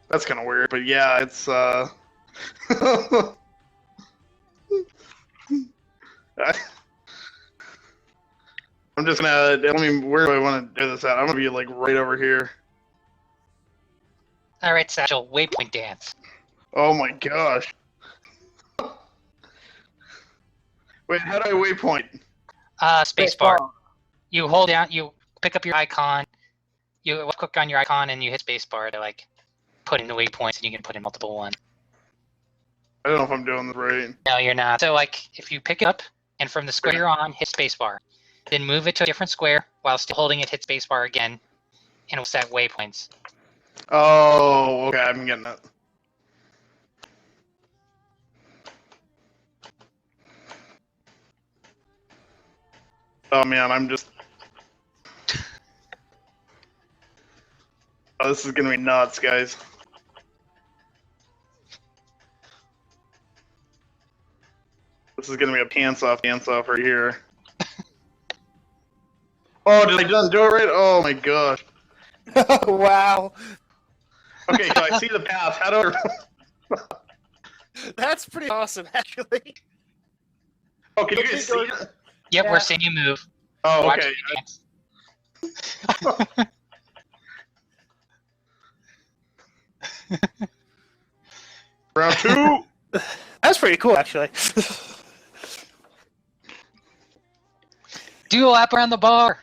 That's kind of weird, but yeah, it's I'm just gonna. Where do I want to do this at? I'm gonna be like right over here. All right, Satchel, waypoint dance. Oh my gosh. Wait, how do I waypoint? Spacebar. You hold down, you pick up your icon, you click on your icon, and you hit spacebar to like put in the waypoints, and you can put in multiple ones. I don't know if I'm doing this right. No, you're not. So like, if you pick it up, and from the square you're on, hit spacebar. Then move it to a different square while still holding it, hit spacebar again, and it'll set waypoints. Oh, okay, I'm getting it. Oh man, I'm just. Oh, this is gonna be nuts, guys. This is gonna be a pants off right here. Oh, did I just do it right? Oh my gosh. Wow. Okay, so I see the path. How do I... That's pretty awesome, actually. Oh, can you guys see it? Yep, Yeah. we're seeing you move. Oh, Watch okay. me dance. Round 2. That's pretty cool, actually. Do a lap around the bar.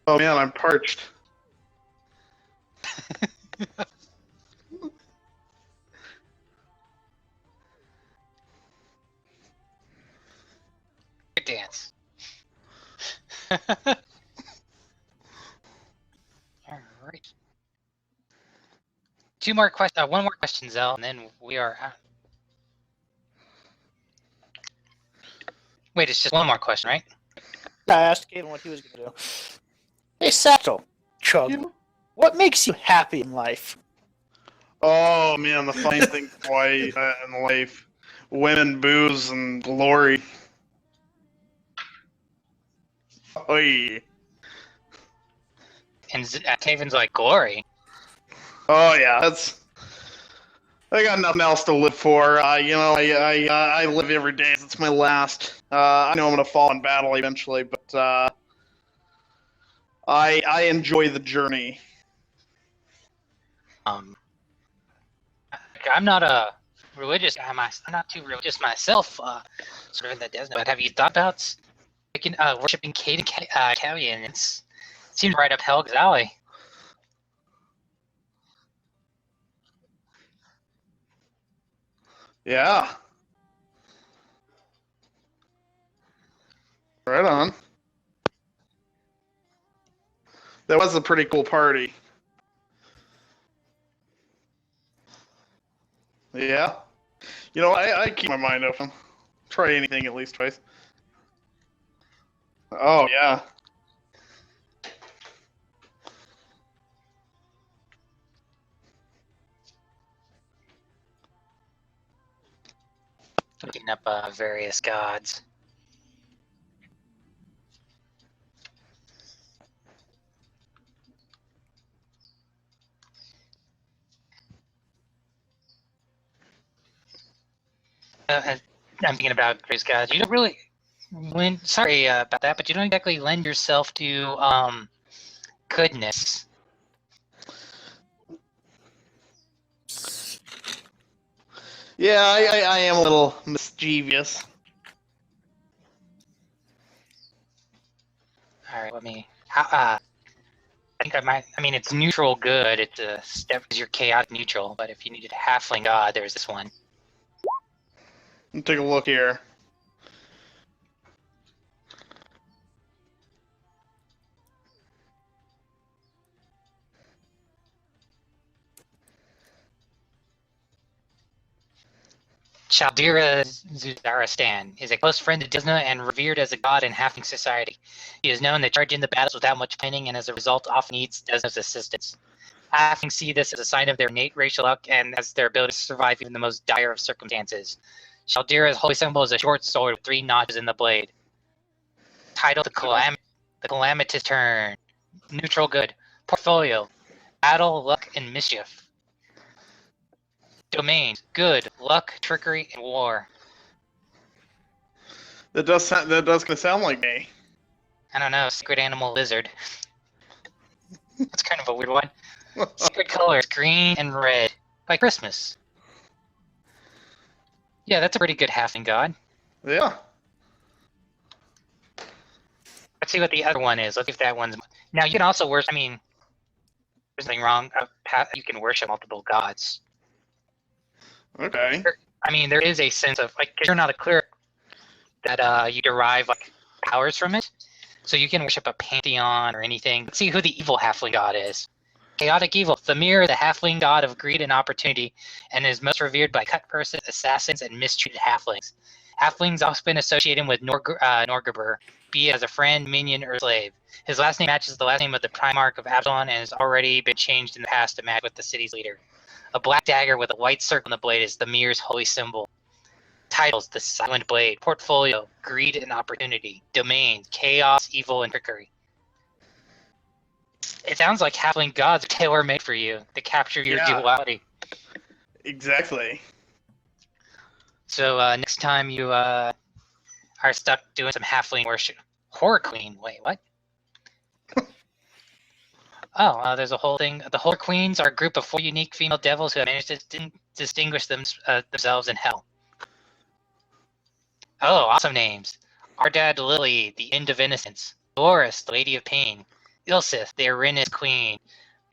Oh man, I'm parched. Good dance. All right. One more question, Zell, and then we are out. Wait, it's just one more question, right? I asked Caden what he was going to do. Hey, Satchel, Chug, what makes you happy in life? Oh man, the funny thing boy, in life. Women, booze, and glory. Oy. And Taven's like, glory. Oh yeah, that's. I got nothing else to live for. I live every day as it's my last. I know I'm gonna fall in battle eventually, but I enjoy the journey. I'm not a religious guy. I'm not too religious myself. Sort of in the desert. But have you thought about worshiping Italian? It seems right up Helga's alley. Yeah. Right on. That was a pretty cool party. Yeah. I keep my mind open. Try anything at least twice. Oh, yeah. Looking up various gods. I'm thinking about various gods. You don't really sorry about that, but you don't exactly lend yourself to goodness. Yeah, I am a little mischievous. All right, let me. I think I might. I mean, it's neutral good. It's a step because you're chaotic neutral. But if you needed a halfling god, there's this one. Let me take a look here. Chaldira Zuzaristan is a close friend of Disna and revered as a god in halfling society. He is known to charge into battles without much planning, and as a result, often needs Desna's assistance. Halflings see this as a sign of their innate racial luck and as their ability to survive even the most dire of circumstances. Chaldira's holy symbol is a short sword with 3 notches in the blade. Title: the Calamitous Turn. Neutral good. Portfolio: battle, luck, and mischief. Domains: good, luck, trickery, and war. That does kind of sound like me. I don't know, secret animal lizard. That's kind of a weird one. Secret colors: green and red. Like Christmas. Yeah, that's a pretty good halfling god. Yeah. Let's see what the other one is. Let's see if that one's. Now, you can also worship. I mean, there's nothing wrong. You can worship multiple gods. Okay. I mean, there is a sense of, like, 'cause you're not a cleric, that you derive, like, powers from it. So you can worship a pantheon or anything. Let's see who the evil halfling god is. Chaotic evil. Thamir, the halfling god of greed and opportunity, and is most revered by cut persons, assassins, and mistreated halflings. Halflings often associate him with Norgabur, be it as a friend, minion, or slave. His last name matches the last name of the Primarch of Absalon and has already been changed in the past to match with the city's leader. A black dagger with a white circle on the blade is Thamir's holy symbol. Titles: the Silent Blade. Portfolio: greed and opportunity. Domain: chaos, evil, and trickery. It sounds like halfling gods are tailor-made for you to capture your duality. Exactly. So next time you are stuck doing some halfling worship, horror queen. Wait, what? Oh, there's a whole thing. The horror queens are a group of 4 unique female devils who have managed to distinguish themselves in hell. Oh, awesome names. Ardad Lily, the End of Innocence. Dolores, the Lady of Pain. Ilsith, the Arenas Queen.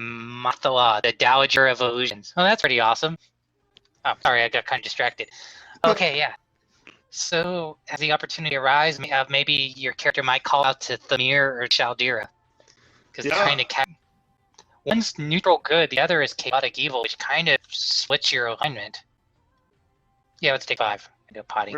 Mathala, the Dowager of Illusions. Oh, that's pretty awesome. Oh, sorry, I got kind of distracted. Okay, yeah. So, as the opportunity arises, maybe your character might call out to Thamir or Chaldira. Because kind of one's neutral good, the other is chaotic evil, which kind of splits your alignment. Yeah, let's take 5. I do a potty.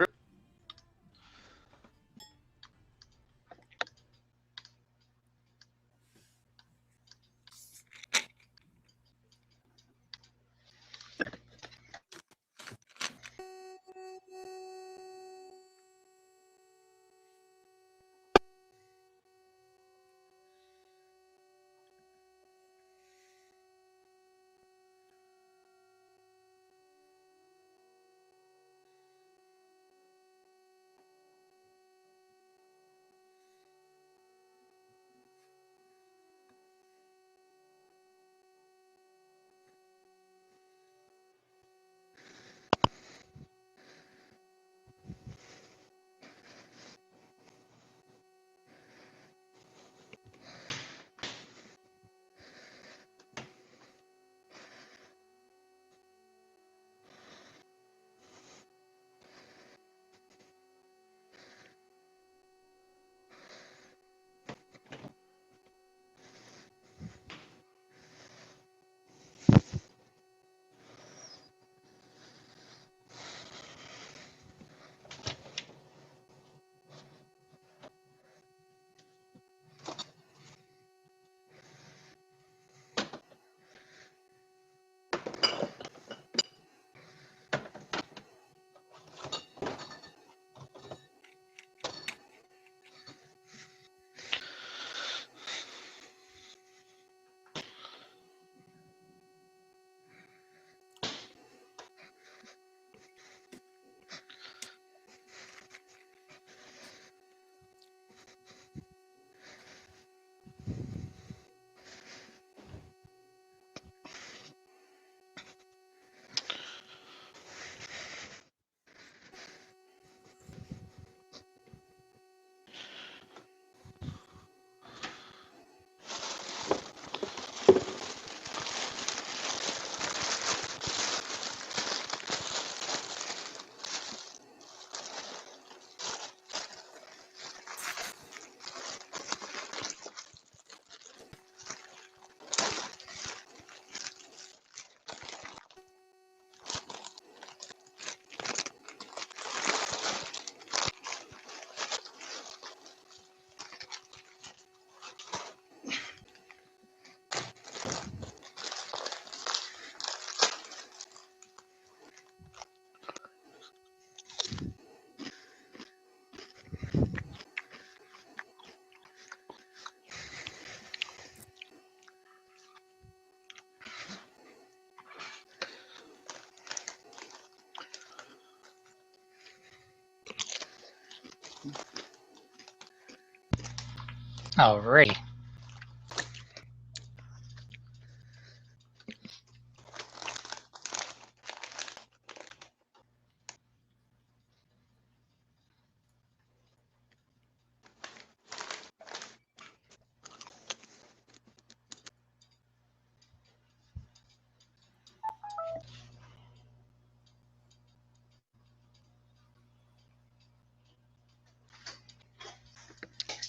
Alrighty.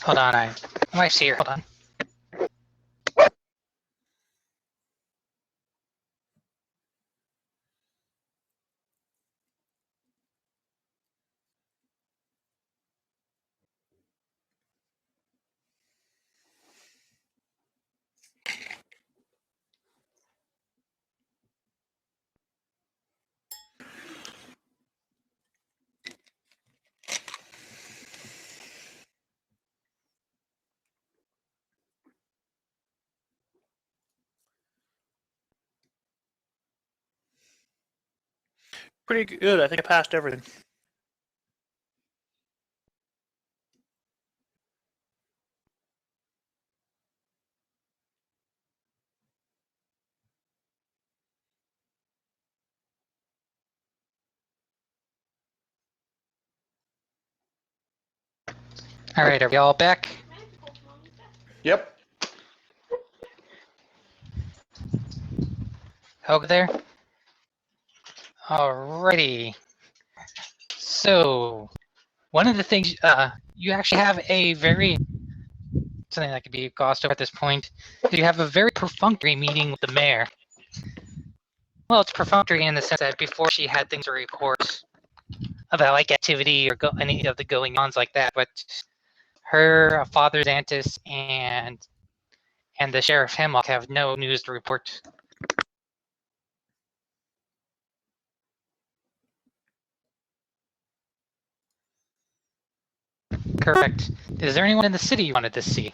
Hold on, my wife's here. Hold on. Pretty good. I think I passed everything. Alright, are we all back? Yep. Over there? Alrighty. So, one of the things, you actually have a very, something that could be glossed over at this point, is you have a very perfunctory meeting with the mayor. Well, it's perfunctory in the sense that before she had things to report about like activity or any of the going-ons like that, but her father Xantis and the sheriff Hemlock have no news to report. Correct. Is there anyone in the city you wanted to see?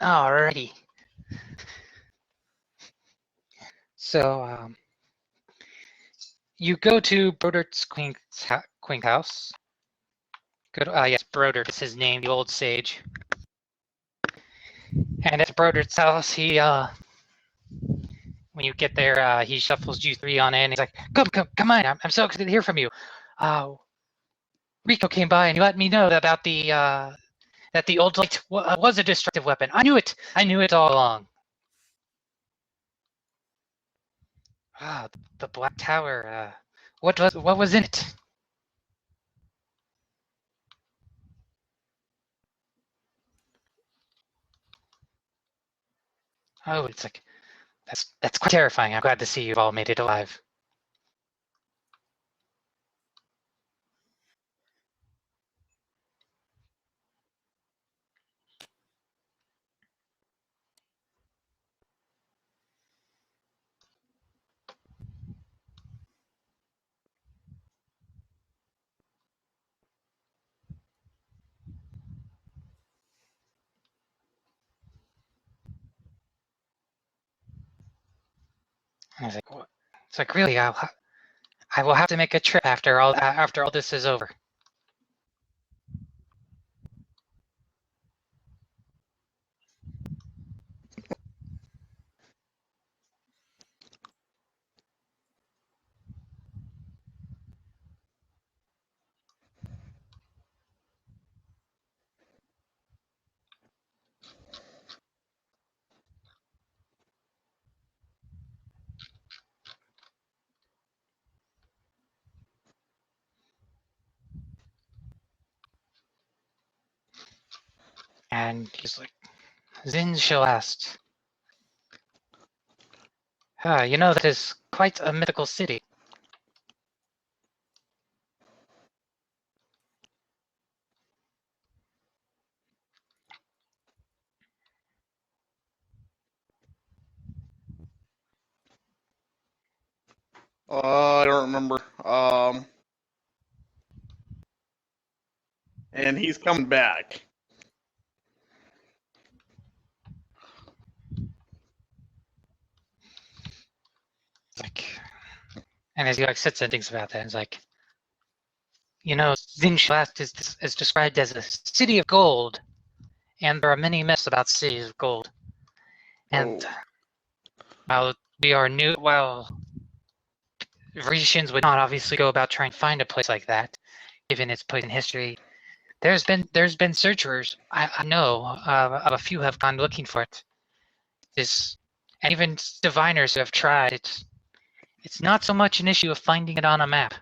Alrighty. So, you go to Brodert's Queen's house. Good. Yes, Brodert is his name, the old sage. And at Brodert's house, he when you get there, he shuffles you three on in. He's like, "Come on! I'm so excited to hear from you. Rico came by and he let me know about the that the old light was a destructive weapon. I knew it. I knew it all along." The Black Tower. What was in it? Oh, it's like that's quite terrifying. I'm glad to see you've all made it alive. And I was like, what? It's like, really, I will have to make a trip after all this is over. And he's like, Zin shall ask. You know that is quite a mythical city. I don't remember. And he's coming back. Like, And as he sits and thinks about that, it's like, Zinglast is described as a city of gold, and there are many myths about cities of gold. And while Venetians would not obviously go about trying to find a place like that, given its place in history, there's been searchers I know of a few have gone looking for it. And even diviners who have tried. It's not so much an issue of finding it on a map.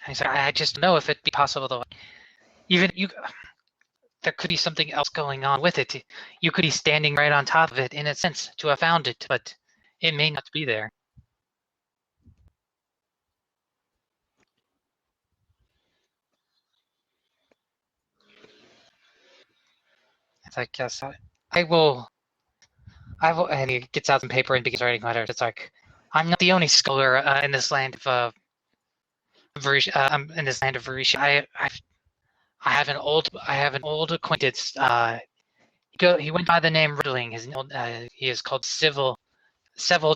I just know if it'd be possible to, there could be something else going on with it. You could be standing right on top of it, in a sense, to have found it, but it may not be there. It's like, yes, I will, and he gets out some paper and begins writing letters. It's like, I'm not the only scholar in this land of Varisha. In this land of Varisha. I have an old acquaintance. He went by the name Riddling. He is called Seville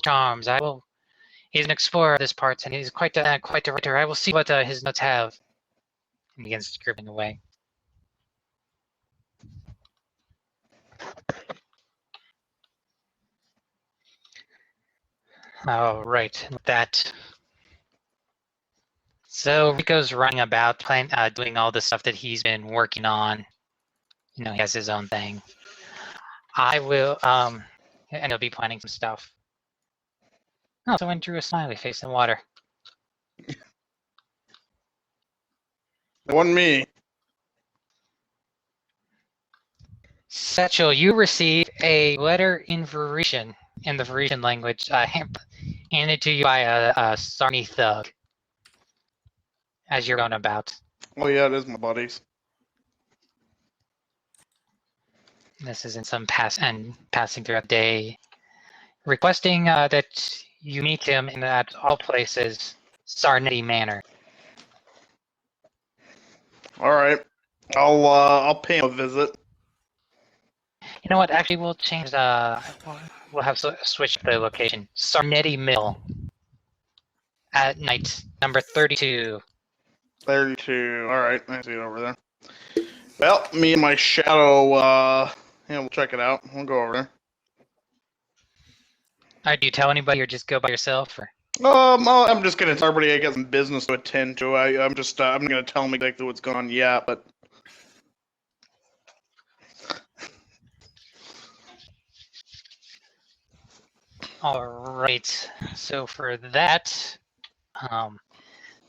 Charms. He's an explorer of this part, and he's quite a writer. I will see what his notes have. And begins scribbling away. Oh, right. That. So Rico's running about, doing all the stuff that he's been working on. He has his own thing. I will, and he'll be planning some stuff. Oh, someone drew a smiley face in the water. It wasn't me. Satchel, you receive a letter in Varetian, in the Varetian language, handed to you by a Sarni thug as you're going about. Oh yeah, it is my buddies. This is in some passing throughout the day, requesting that you meet him in at all places, Sarnetti Manor. All right, I'll pay him a visit. You know what? Actually, we'll change we'll have switch the location. Sarnetti Mill. At night, number 32. 32. All right, I see it over there. Well, me and my shadow, we'll check it out. We'll go over there. Do you tell anybody or just go by yourself? Or? I'm just gonna tell everybody I got some business to attend to. I'm gonna tell them exactly what's going on. Yeah, but. All right. So for that,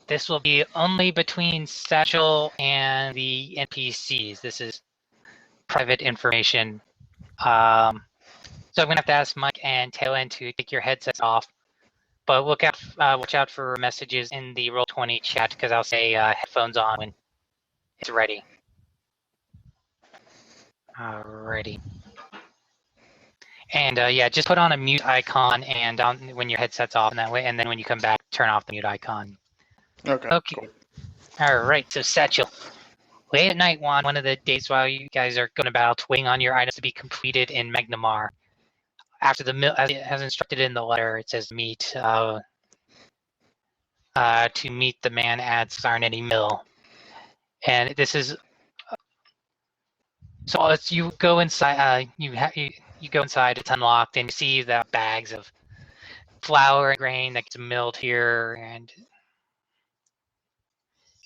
this will be only between Satchel and the NPCs. This is private information. So I'm gonna have to ask Mike and Taylor to take your headsets off. But watch out for messages in the Roll20 chat, because I'll say headphones on when it's ready. Alrighty. And yeah, just put on a mute icon and when your headset's off, and that way, and then when you come back, turn off the mute icon. Okay. Cool. All right. So Satchel, late at night, one of the days while you guys are going about waiting on your items to be completed in Magnamar, after the mill, as it has instructed in the letter, it says to meet the man at Sarnetti Mill, and this is. So it's, you go inside. You go inside. It's unlocked, and you see the bags of flour and grain that gets milled here,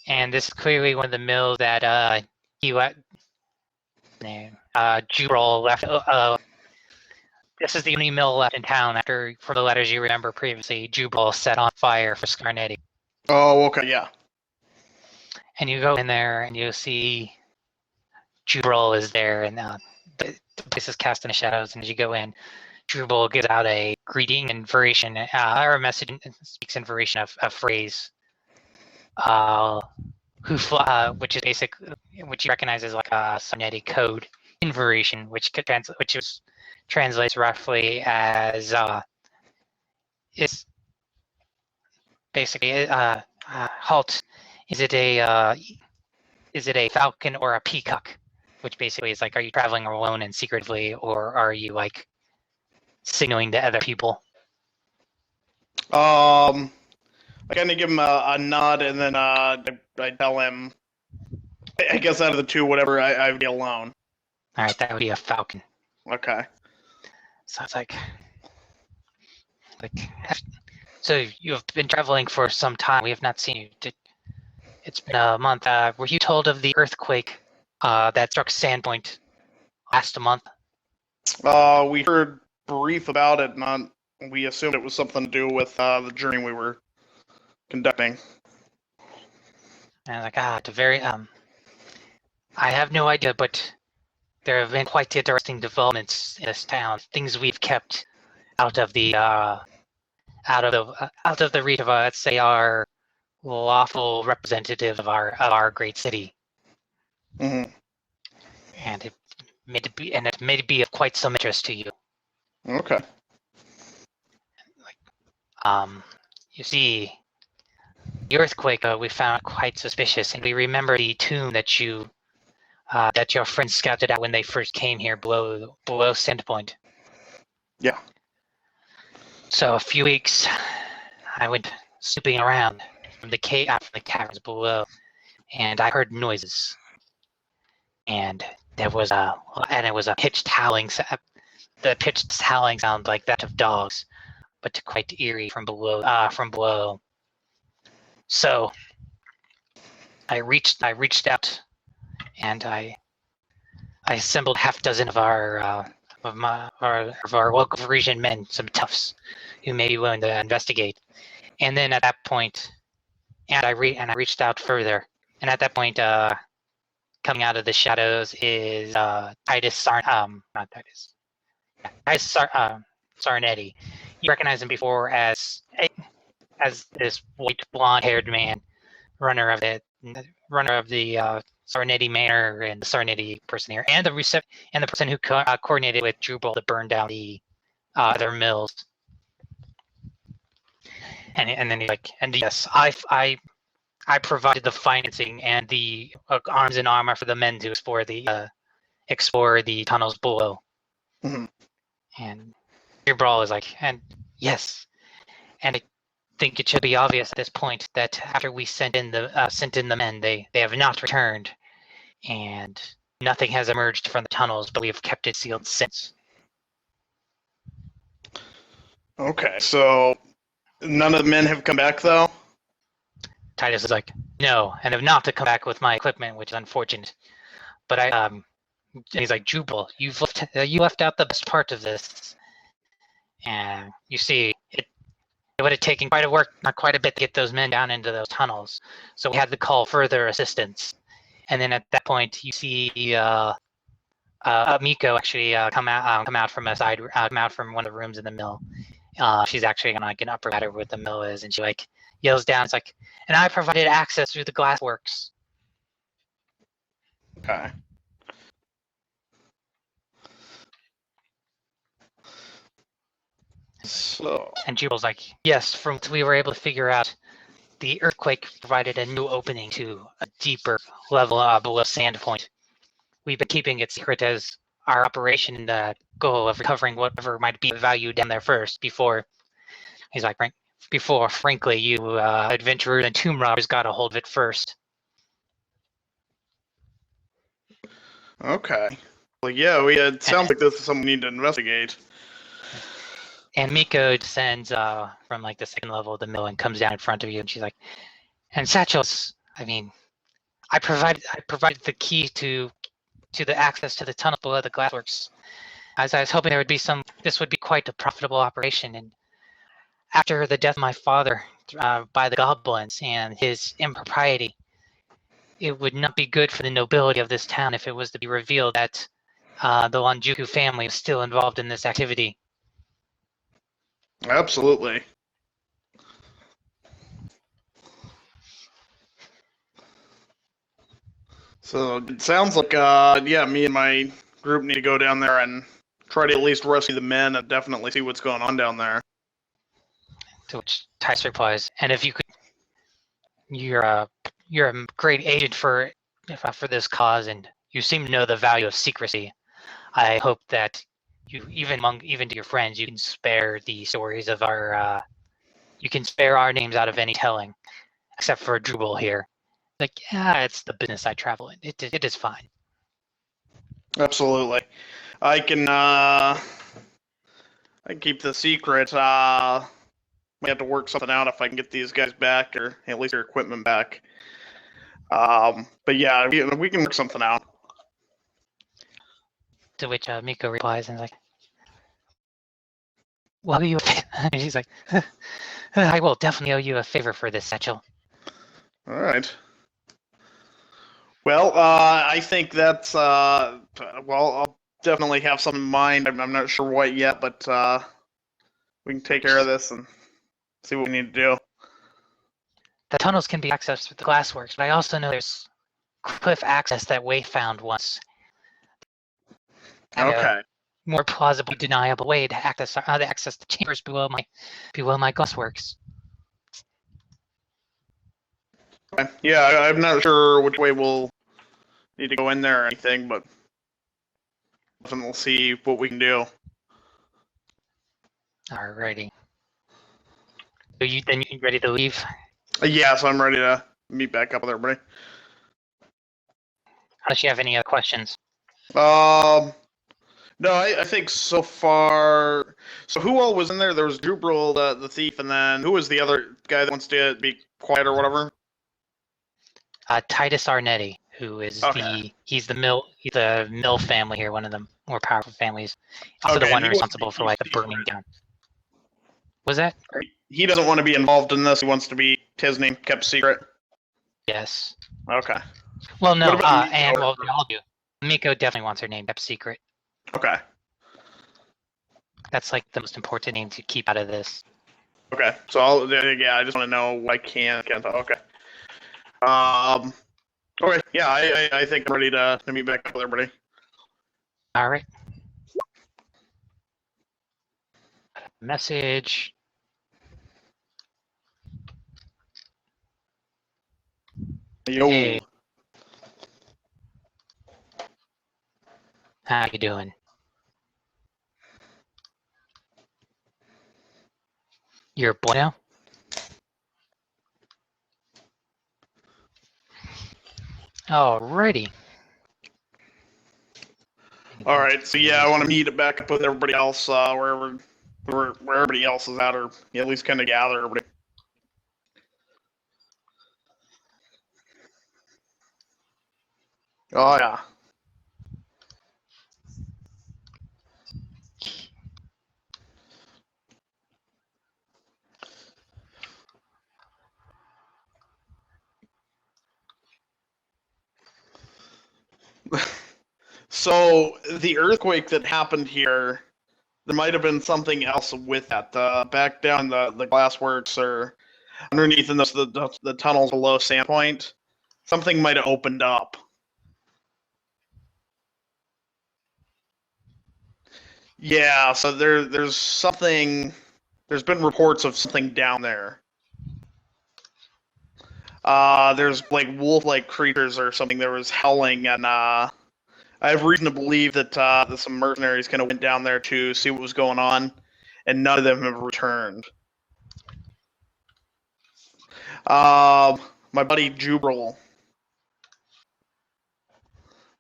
and this is clearly one of the mills that Jubril left. This is the only mill left in town after, for the letters you remember previously, Jubril set on fire for Scarnetti. Oh, okay, yeah. And you go in there and you see Jubril is there, and the place is cast in the shadows. And as you go in, Jubril gives out a greeting in Varetian, or a message, speaks in Varetian, a phrase, which is which you recognize as like a Sarnetti code in Varetian, which translates roughly as is basically halt. Is it a falcon or a peacock? Which basically is like, are you traveling alone and secretively, or are you like signaling to other people? I kind of give him a nod, and then I tell him, I guess out of the two, whatever, I'd be alone. All right, that would be a falcon. Okay. So it's like, so you have been traveling for some time. We have not seen you. It's been a month. Were you told of the earthquake that struck Sandpoint last month? We heard brief about it, we assumed it was something to do with the journey we were conducting. And I was like, I have no idea, but there have been quite interesting developments in this town. Things we've kept out of the reach of, let's say, our lawful representative of our great city, Mm-hmm. and it may be of quite some interest to you. Okay. You see, the earthquake we found quite suspicious, and we remember the tomb that your friends scouted out when they first came here below Sandpoint. Yeah. So a few weeks, I went snooping around from the caverns below, and I heard noises, and it was a pitched howling. The pitched howling sound like that of dogs, but quite eerie from below. So I reached out, and I assembled half dozen of our local Parisian men, some toughs, who may be willing to investigate. And then at that point, I reached out further, and at that point, coming out of the shadows is Sarnetti. You recognize him before as this white blonde-haired man, runner of the Sarnetti Manor and the Sarnetti person here, and the person who coordinated with Jubal to burn down the their mills. And then he's like, and yes, I provided the financing and the arms and armor for the men to explore the tunnels below. Mm-hmm. And Jubal is like, and yes, and I think it should be obvious at this point that after we sent in the men, they have not returned, and nothing has emerged from the tunnels, but we have kept it sealed since. Okay, so none of the men have come back, though? Titus is like, no, and have not to come back with my equipment, which is unfortunate. But he's like, Jubal, you left out the best part of this. And you see, it would have taken quite a bit to get those men down into those tunnels. So we had to call further assistance. And then at that point, you see Miko actually come out from one of the rooms in the mill. She's actually gonna get an upper ladder where the mill is, and she like yells down. It's like, and I provided access through the glassworks. Okay. So. And Jubal's like, yes, from what we were able to figure out, the earthquake provided a new opening to a deeper level below Sandpoint. We've been keeping it secret as our operation and the goal of recovering whatever might be of value down there first before, he's like, frankly, you adventurers and tomb robbers got a hold of it first. Okay. Well, yeah, it sounds like this is something we need to investigate. And Miko descends from like the second level of the mill and comes down in front of you, and she's like, and Satchel's, I mean, I provided the key to the access to the tunnel below the glassworks. As I was hoping this would be quite a profitable operation. And after the death of my father by the goblins and his impropriety, it would not be good for the nobility of this town if it was to be revealed that the Lonjuku family is still involved in this activity. Absolutely. So it sounds like, me and my group need to go down there and try to at least rescue the men and definitely see what's going on down there. To which Tice replies, "And if you could, you're a great agent for this cause, and you seem to know the value of secrecy. I hope that you, even to your friends, you can spare the stories of our you can spare our names out of any telling, except for Drupal here. Like, yeah, it's the business I travel in. It is fine." Absolutely. I can keep the secret. We have to work something out if I can get these guys back, or at least their equipment back. But yeah, we can work something out. To which Miko replies and is like, "Well, you?" And she's like, "I will definitely owe you a favor for this, Satchel." All right. Well, I think that's well, I'll definitely have something in mind. I'm not sure what yet, but we can take care of this and see what we need to do. The tunnels can be accessed through the glassworks, but I also know there's cliff access that Way found once. And Okay. a more plausibly deniable way to access the chambers below my glassworks. Okay. Yeah, I'm not sure which way we'll need to go in there or anything, but we'll see what we can do. Alrighty. So you ready to leave? Yeah, so I'm ready to meet back up with everybody. Unless you have any other questions. No, I think so far. So who all was in there? There was Drupal, the thief, and then who was the other guy that wants to be quiet or whatever? Titus Arnetti, who is he's the Mill family here, one of the more powerful families. Also the one responsible for like the burning down. Was that? He doesn't want to be involved in this. He wants to be his name kept secret. Yes. Okay. Well, no, and well, they all do. Miko definitely wants her name kept secret. Okay. That's like the most important name to keep out of this. Okay. So I just want to know what I can't. Okay. Okay. Yeah, I think I'm ready to meet back up with everybody. All right. Message. Yo. Hey. How you doing? You're a boy now? Alrighty. All right. So yeah, I want to meet back up with everybody else where everybody else is at, or at least kind of gather everybody. Oh yeah. So the earthquake that happened here, there might have been something else with that. Back down the glassworks or underneath in the tunnels below Sandpoint, something might have opened up. Yeah, so there's something. There's been reports of something down there. There's like wolf-like creatures or something that was howling, and I have reason to believe that some mercenaries kind of went down there to see what was going on, and none of them have returned. My buddy Jubril.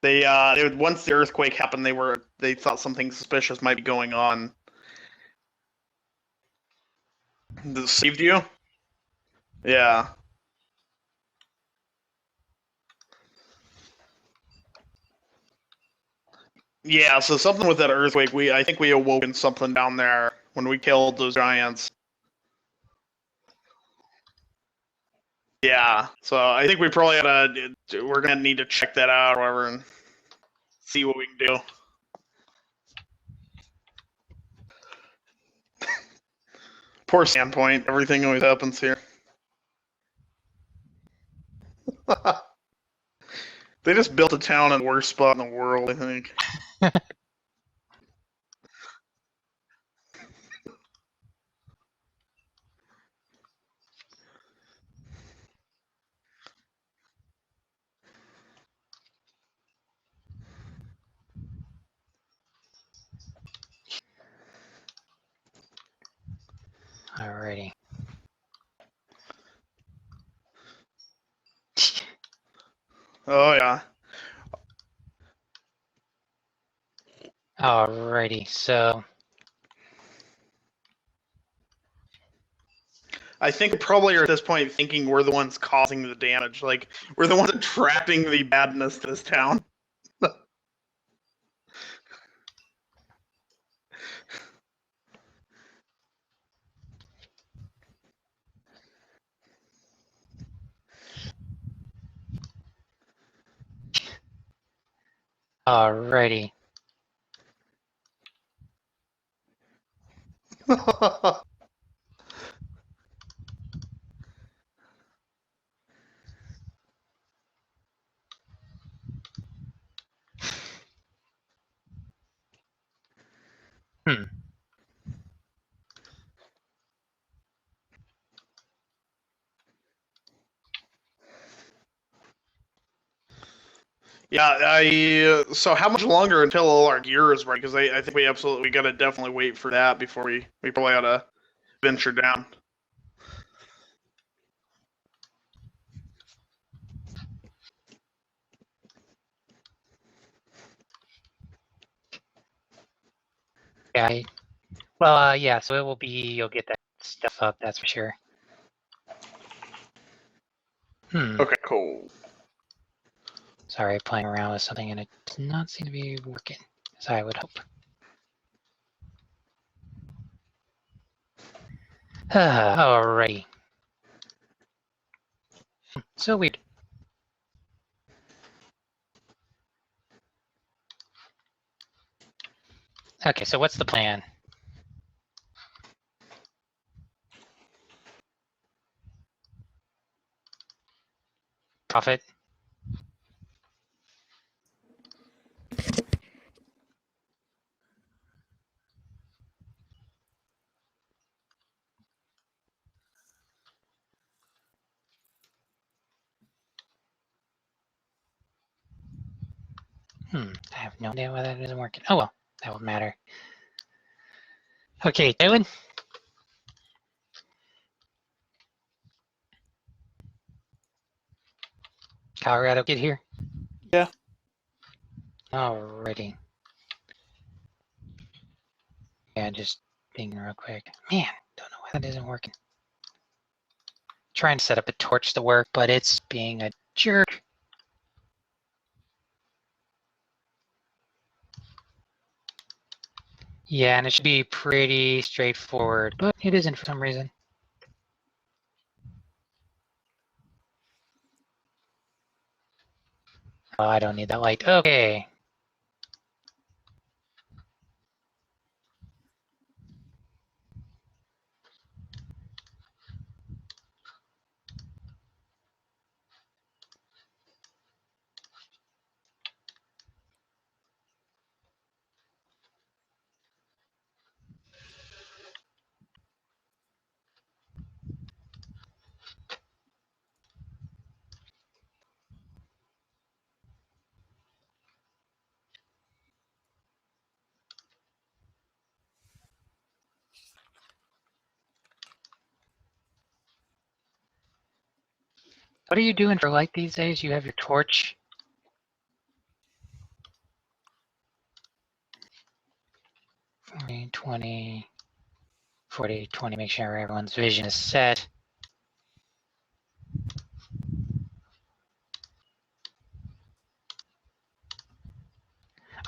They once the earthquake happened, they thought something suspicious might be going on. Deceived you? Yeah. Yeah, so something with that earthquake, I think we awoken something down there when we killed those giants. Yeah, so I think we probably we're gonna need to check that out or whatever and see what we can do. Poor Sandpoint, everything always happens here. They just built a town in the worst spot in the world, I think. Alrighty. Oh yeah. Alrighty, so I think we probably are at this point thinking we're the ones causing the damage. Like, we're the ones attracting the badness to this town. alrighty. Hmm. Yeah, so how much longer until all our gear is ready? Because I think we gotta definitely wait for that before we probably oughta venture down. Yeah. Well, yeah. So it will be. You'll get that stuff up. That's for sure. Okay, cool. Sorry, playing around with something and it does not seem to be working as I would hope. Alrighty. So weird. Okay, so what's the plan? Profit? I have no idea why that isn't working. Oh well, that won't matter. Okay, Dylan? Colorado, get here. Yeah. Alrighty. Yeah, just thinking real quick. Man, don't know why that isn't working. Trying to set up a torch to work, but it's being a jerk. Yeah, and it should be pretty straightforward, but it isn't for some reason. Oh, I don't need that light. Okay. What are you doing for light these days? You have your torch. 40, 20, 40, 20. Make sure everyone's vision is set.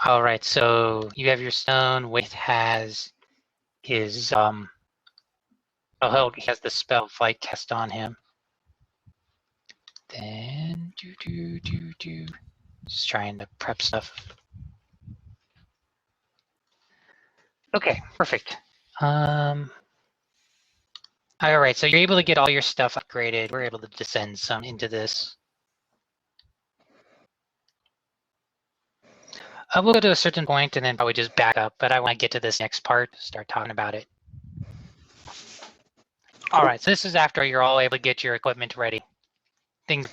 All right, so you have your stone. Wade has his he has the spell of light cast on him. Then just trying to prep stuff. Okay, perfect. All right, so you're able to get all your stuff upgraded. We're able to descend some into this. We'll go to a certain point and then probably just back up, but I want to get to this next part, start talking about it. All right, so this is after you're all able to get your equipment ready. Things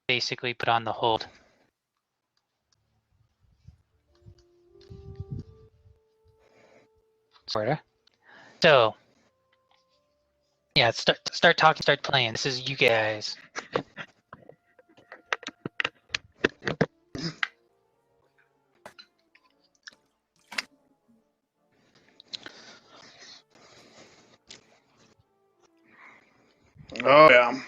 basically put on the hold. Sorta. So, Yeah, start talking, start playing. This is you guys. Oh yeah.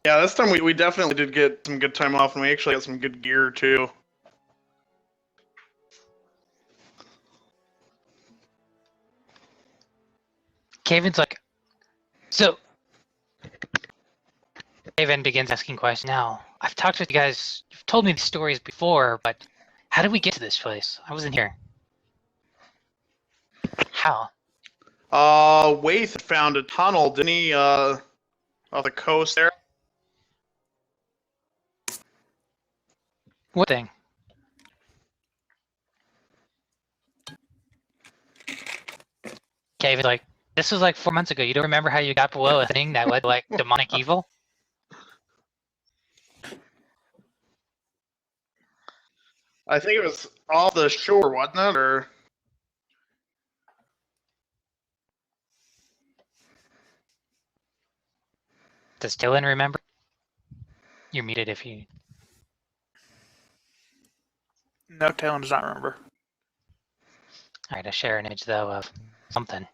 Yeah, this time we definitely did get some good time off, and we actually got some good gear too. Kaven's like, so Kaven begins asking questions. Now, I've talked with you guys, you've told me these stories before, but how did we get to this place? I wasn't here. How? Waith had found a tunnel, didn't he? Off the coast there. What thing? Kaven's like, this was like 4 months ago. You don't remember how you got below a thing that led to, like, demonic evil? I think it was off the shore, wasn't it? Or Does Dylan remember? You're muted if you... No, Talon does not remember. Alright, I share an image, though, of something.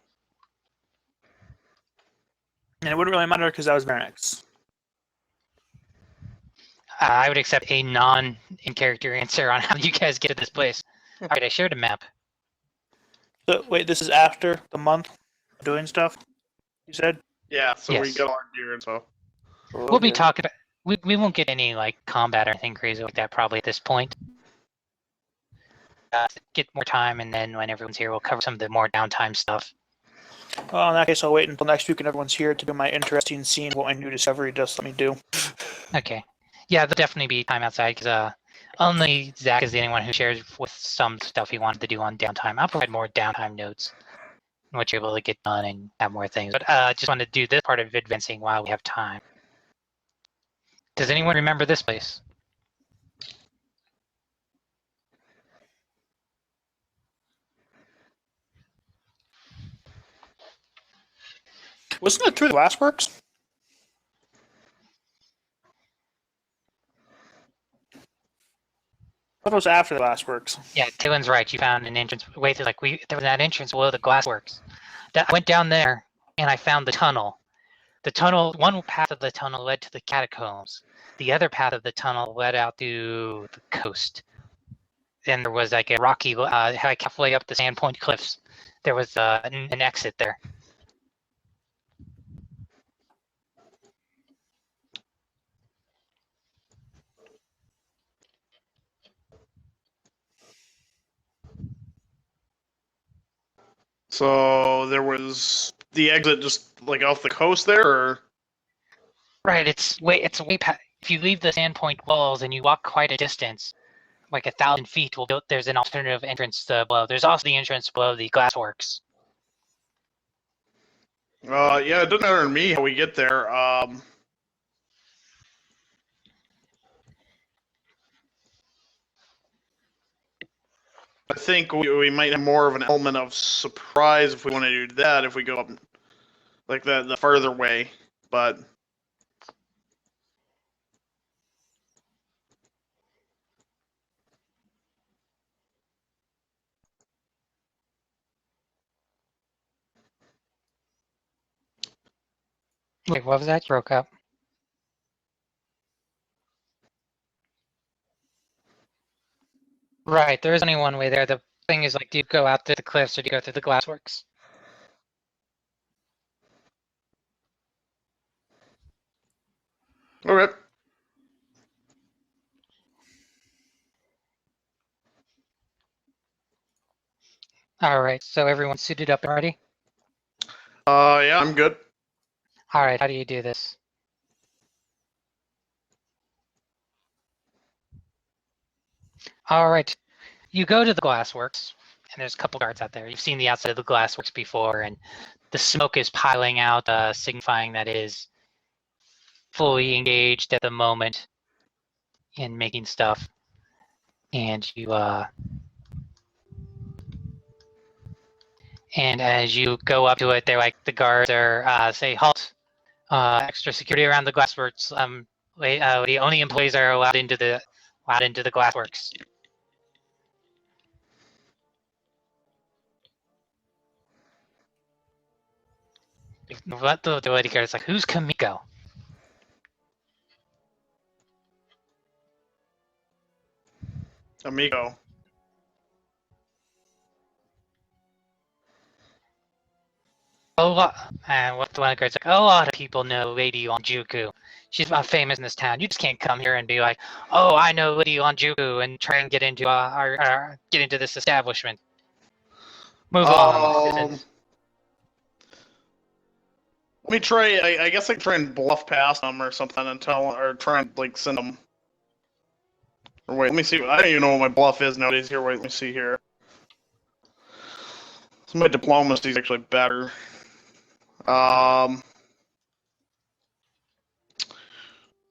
And it wouldn't really matter because that was Marinix. I would accept a non-in-character answer on how you guys get to this place. Alright, I shared a map. So, wait, this is after the month of doing stuff, you said? yeah, so we Yes. got our gear and stuff. We'll be talking about... We won't get any, like, combat or anything crazy like that probably at this point. Get more time, and then when everyone's here, we'll cover some of the more downtime stuff. Well, in that case, I'll wait until next week and everyone's here to do my interesting scene, what my new discovery just let me do. Okay. Yeah, there'll definitely be time outside, because only Zach is the only one who shares with some stuff he wanted to do on downtime. I'll provide more downtime notes, what you're able to get done and have more things. But just want to do this part of advancing while we have time. Does anyone remember this place? Wasn't it through the Glassworks? I thought it was after the Glassworks. Yeah, Dylan's right. You found an entrance. Wait, there's like there was that entrance below the glassworks. I went down there and I found the tunnel. The tunnel, one path of the tunnel led to the catacombs. The other path of the tunnel led out to the coast. Then there was like a rocky, like halfway up the Sandpoint Cliffs. There was an exit there. So there was the exit just like off the coast there, or Right, it's way past. If you leave the Sandpoint walls and you walk quite a distance, like 1,000 feet, there's an alternative entrance below. There's also the entrance below the glassworks. yeah, it doesn't matter to me how we get there. I think we might have more of an element of surprise if we want to do that if we go up like the further way, but Wait, what was that? You broke up. Right, there is only one way there. The thing is, like, do you go out through the cliffs or do you go through the glassworks? okay. All right, so everyone's suited up and ready? Yeah, I'm good. All right, how do you do this? All right, you go to the glassworks, and there's a couple guards out there. You've seen the outside of the glassworks before, and the smoke is piling out, signifying that it is fully engaged at the moment in making stuff. And you And as you go up to it, they're like, the guards are say halt. Extra security around the glassworks. The only employees are allowed into the glassworks. What the lady guard's like, who's Kamiko? Amigo. And what the one guard's like, a lot of people know Lady Onjuku. She's famous in this town. You just can't come here and be like, oh, I know Lady Onjuku, and try and get into this establishment. Move along, citizens. Let me try. I guess I can try and bluff past them or something and try and like send them. Or wait, let me see. I don't even know what my bluff is nowadays. Here, wait, let me see here. So my diplomacy is actually better.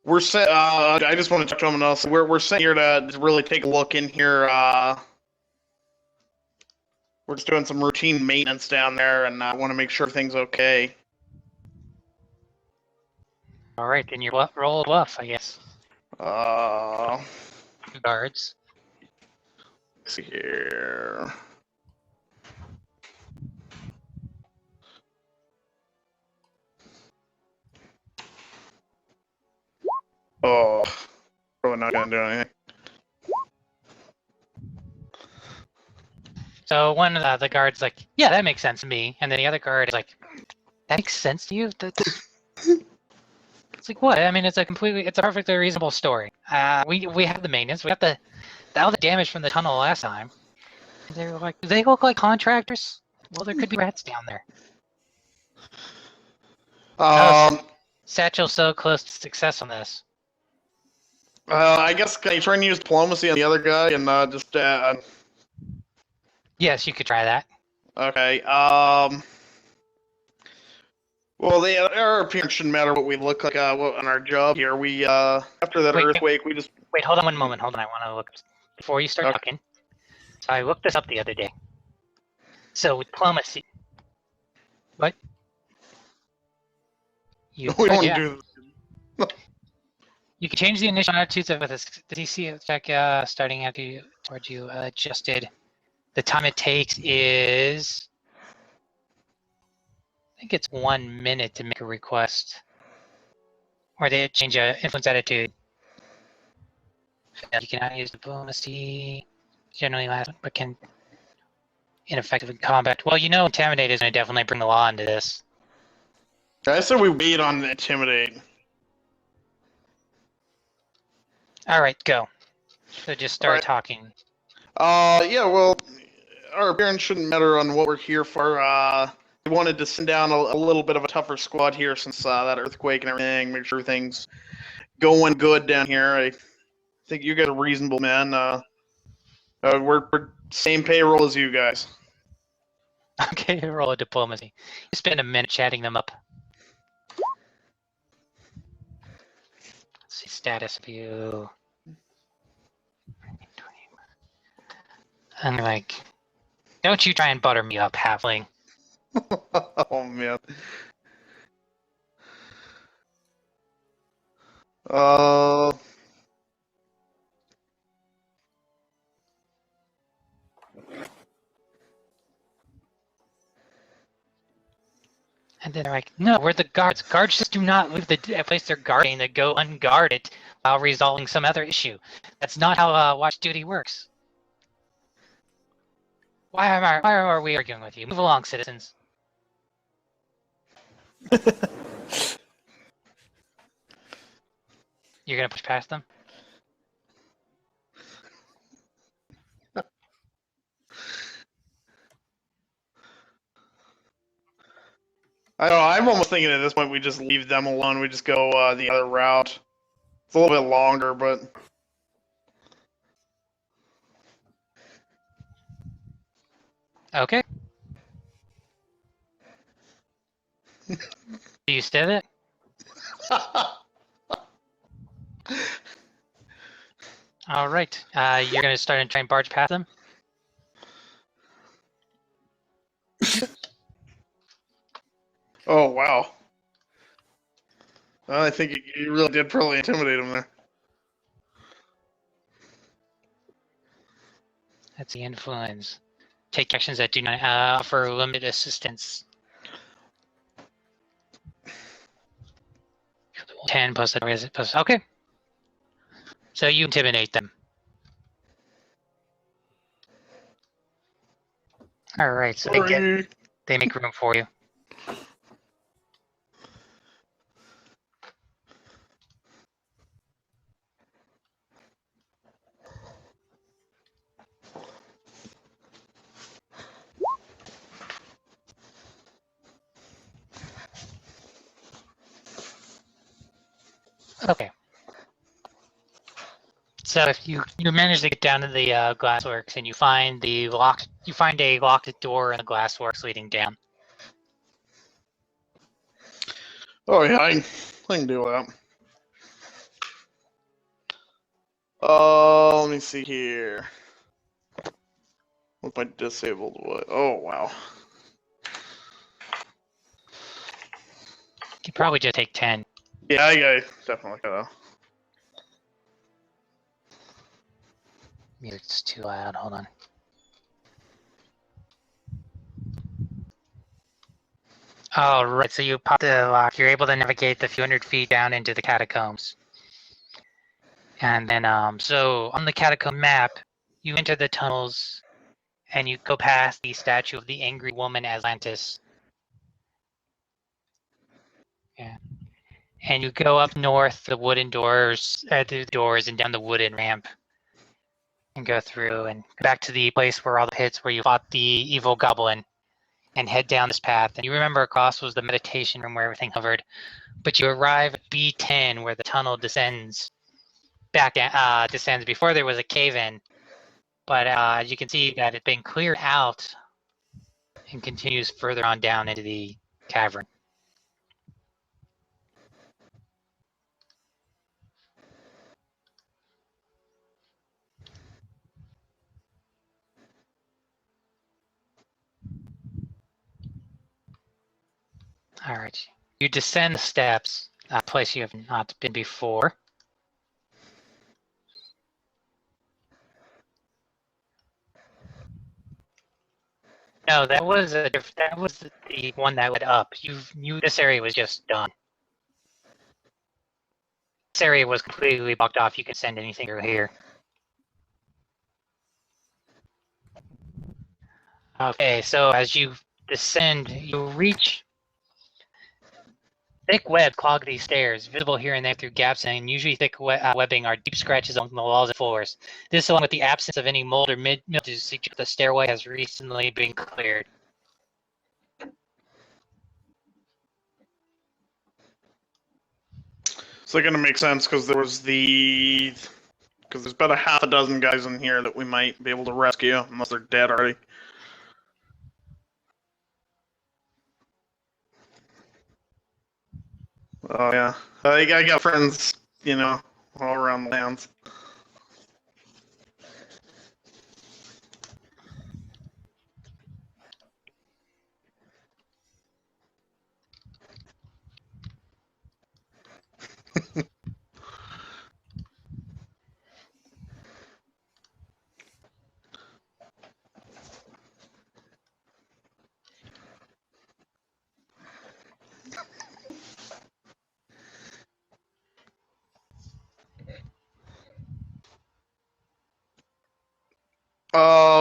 We're set. I just want to talk to them else. We're sent here to really take a look in here. We're just doing some routine maintenance down there, and I want to make sure everything's okay. All right, then you roll a bluff, I guess. Guards. Let's see here. Oh, probably not gonna do anything. So one of the guards like, yeah, that makes sense to me, and then the other guard is like, that makes sense to you? It's like, what? I mean, it's a perfectly reasonable story. We have the maintenance, we have all the damage from the tunnel last time. They're like, do they look like contractors? Well, there could be rats down there. Satchel's so close to success on this. I guess can you try and use diplomacy on the other guy and just Yes, you could try that. Okay. Well, our appearance shouldn't matter what we look like on our job here. We after that earthquake, we just wait. Hold on one moment. Hold on. I want to look before you start talking. So I looked this up the other day. So with diplomacy, what? we don't want to do this. You can change the initial attitudes with a DC check starting after towards you adjusted. The time it takes is, I think it's 1 minute to make a request. Or they change influence attitude. You cannot use diplomacy. Generally lasts, but can ineffective in combat. Well, Intimidate is going to definitely bring the law into this. I said we wait on Intimidate. Alright, go. So just start talking. Yeah, well, our appearance shouldn't matter on what we're here for. We wanted to send down a little bit of a tougher squad here since that earthquake and everything, make sure everything's going good down here. I think you guys are reasonable men. We're same payroll as you guys. Okay, roll a diplomacy. You spend a minute chatting them up. Let's see, status view. I'm like, don't you try and butter me up, halfling. Oh, man. And then they're like, no, we're the guards. Guards just do not leave the place they're guarding to go unguarded while resolving some other issue. That's not how watch duty works. Why are we arguing with you? Move along, citizens. You're gonna push past them? I don't know, I'm almost thinking at this point we just leave them alone. We just go the other route. It's a little bit longer, but... Okay. Do you steal it? All right. You're gonna start and try and barge past them. wow. Well, I think you really did probably intimidate him there. That's the influence. Take actions that do not offer limited assistance. 10 plus the plus. Okay. So you intimidate them. All right. So they make room for you. Okay. So if you manage to get down to the glassworks and you find a locked door in the glassworks leading down. Oh yeah, I can do that. Let me see here. What my disabled what? Oh wow. You probably just take 10. Yeah, I definitely gotta. Music's too loud. Hold on. All right. So you pop the lock. You're able to navigate the few hundred feet down into the catacombs. And then, so on the catacomb map, you enter the tunnels, and you go past the statue of the angry woman Atlantis. Yeah. And you go up north, the wooden doors, through the doors, and down the wooden ramp, and go through and go back to the place where all the pits where you fought the evil goblin, and head down this path. And you remember across was the meditation room where everything hovered, but you arrive at B10 where the tunnel descends back. Descends before there was a cave-in, but as you can see that it's been cleared out and continues further on down into the cavern. All right, you descend the steps, a place you have not been before. No, that was the one that led up. This area was just done. This area was completely blocked off. You can send anything through here. Okay, so as you descend, you reach thick web clog these stairs, visible here and there through gaps, and usually thick webbing are deep scratches on the walls and floors. This, along with the absence of any mold or mildew, suggests the stairway has recently been cleared. It's not gonna make sense because there's about a half a dozen guys in here that we might be able to rescue unless they're dead already. Oh yeah, I got friends, all around the lands.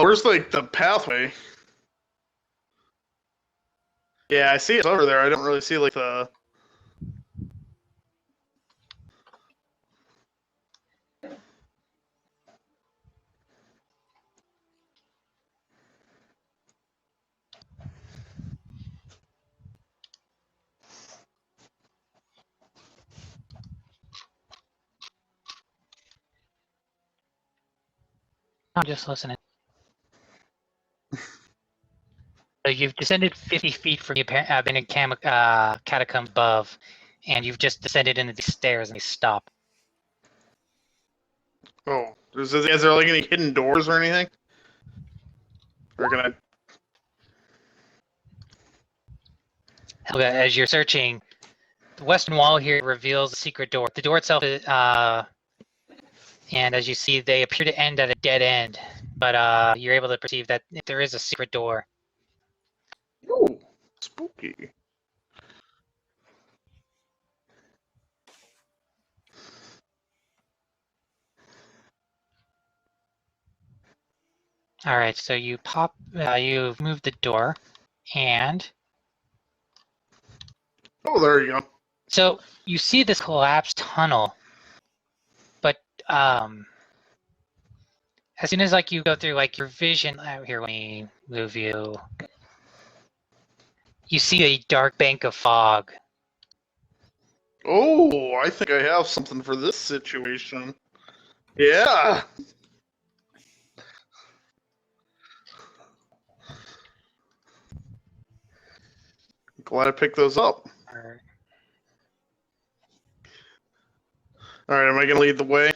Where's like the pathway? Yeah, I see it's over there. I don't really see like the. I'm just listening. So you've descended 50 feet from the abandoned catacomb above, and you've just descended into the stairs and they stop. Oh, is there like any hidden doors or anything? Or can as you're searching, the western wall here reveals a secret door. The door itself is, and as you see, they appear to end at a dead end, but you're able to perceive that there is a secret door. Ooh, spooky. All right, so you you move the door, and Oh, there you go. so you see this collapsed tunnel, but as soon as like you go through like your vision, here, let me move you. You see a dark bank of fog. Oh, I think I have something for this situation. Yeah. Glad I picked those up. All right, am I gonna lead the way?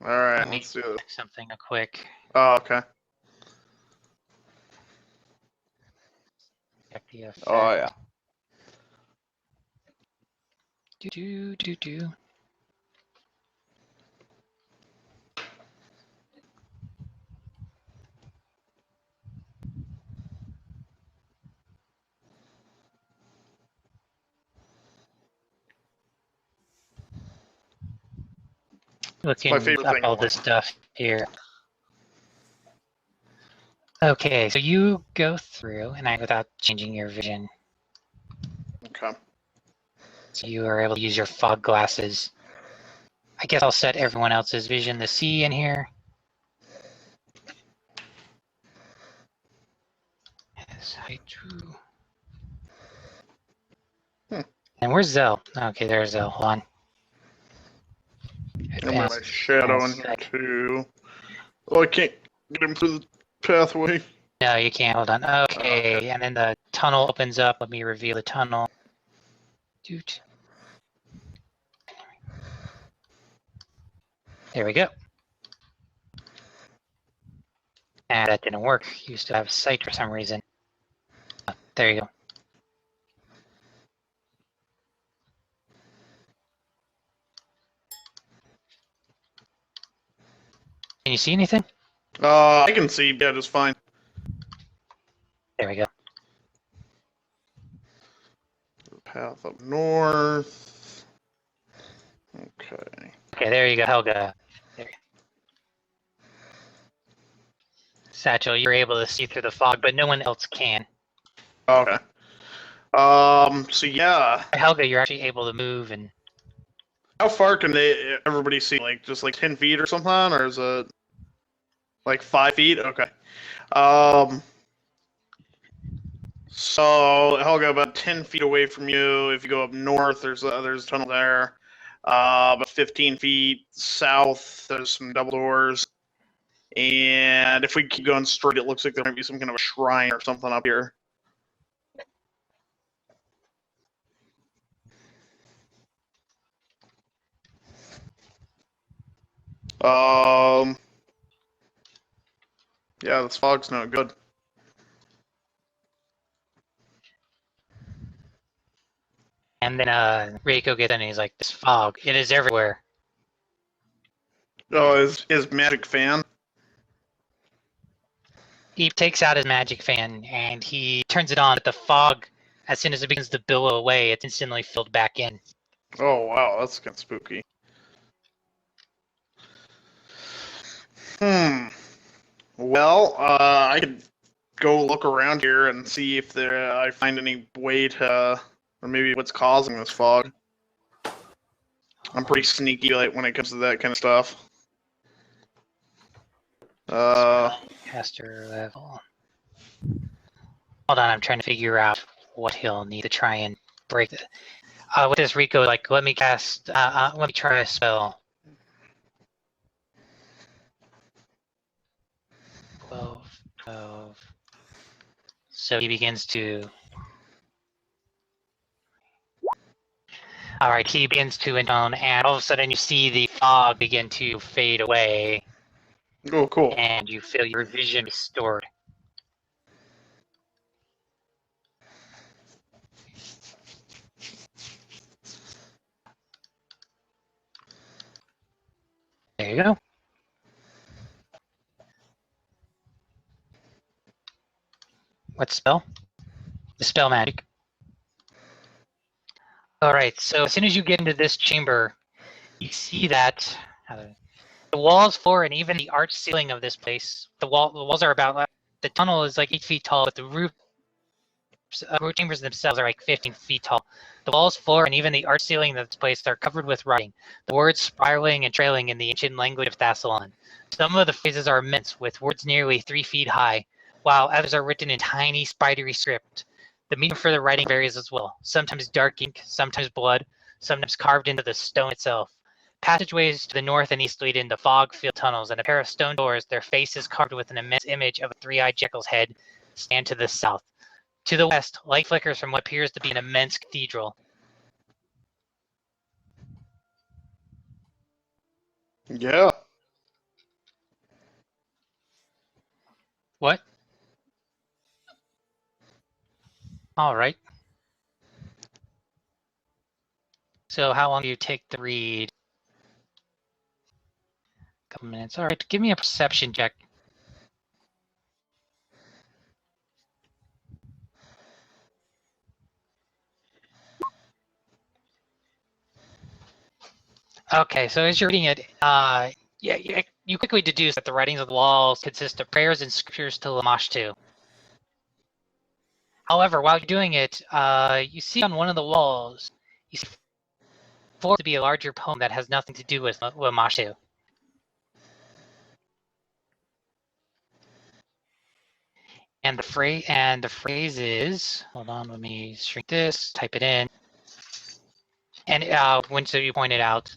All right, Let me let's do it. check something quick. Oh, okay. Check the effect. Oh, yeah. Do. Looking my favorite up thing all in this life. stuff here. Okay, so you go through, and without changing your vision, Okay. so you are able to use your fog glasses. I guess I'll set everyone else's vision to see in here. And where's Zell? Okay, there's Zell. Hold on. I'm gonna my shadow in here too. Oh, I can't get him through the pathway. No, you can't. Hold on. Okay, and then the tunnel opens up. Let me reveal the tunnel. Doot. There we go. Ah, that didn't work. You still have sight for some reason. There you go. Can you see anything? I can see. Yeah, just fine. There we go. Path up north. Okay. Okay, there you go, Helga. There. Satchel, you're able to see through the fog, but no one else can. Okay. So yeah. Helga, you're actually able to move and. How far can everybody see? Like just like 10 feet or something, or is it like 5 feet? Okay. So Helga, about 10 feet away from you. If you go up north, there's a tunnel there. About 15 feet south, there's some double doors. And if we keep going straight, it looks like there might be some kind of a shrine or something up here. Yeah, this fog's not good. And then Reiko gets in and he's like, this fog, it is everywhere. Oh, his magic fan? He takes out his magic fan and he turns it on, but the fog, as soon as it begins to billow away, it's instantly filled back in. Oh, wow, that's kind of spooky. Well, I could go look around here and see if I find any way to, or maybe what's causing this fog. I'm pretty sneaky like when it comes to that kind of stuff. Caster level. Hold on, I'm trying to figure out what he'll need to try and break it. With this Rico, like, let me cast, let me try a spell. 12. So he begins to. All right, he begins to intone, and all of a sudden you see the fog begin to fade away. Oh, cool. And you feel your vision restored. There you go. What spell? Dispel magic. All right, so as soon as you get into this chamber, you see that the walls, floor, and even the arch ceiling of this place, the walls are about, the tunnel is like 8 feet tall, but the roof chambers themselves are like 15 feet tall. The walls, floor, and even the arch ceiling of this place are covered with writing, the words spiraling and trailing in the ancient language of Thassalon. Some of the phrases are immense, with words nearly 3 feet high, while others are written in tiny, spidery script. The medium for the writing varies as well, sometimes dark ink, sometimes blood, sometimes carved into the stone itself. Passageways to the north and east lead into fog-filled tunnels, and a pair of stone doors, their faces carved with an immense image of a three-eyed jackal's head, stand to the south. To the west, light flickers from what appears to be an immense cathedral. Yeah. What? All right. So how long do you take to read? A couple minutes. All right, give me a perception check. Okay, so as you're reading it, you quickly deduce that the writings of the walls consist of prayers and scriptures to Lamashtu. However, while you're doing it, you see on one of the walls, you see to be a larger poem that has nothing to do with Lamashtu. And the phrase is, hold on, let me shrink this, type it in. And so you pointed out.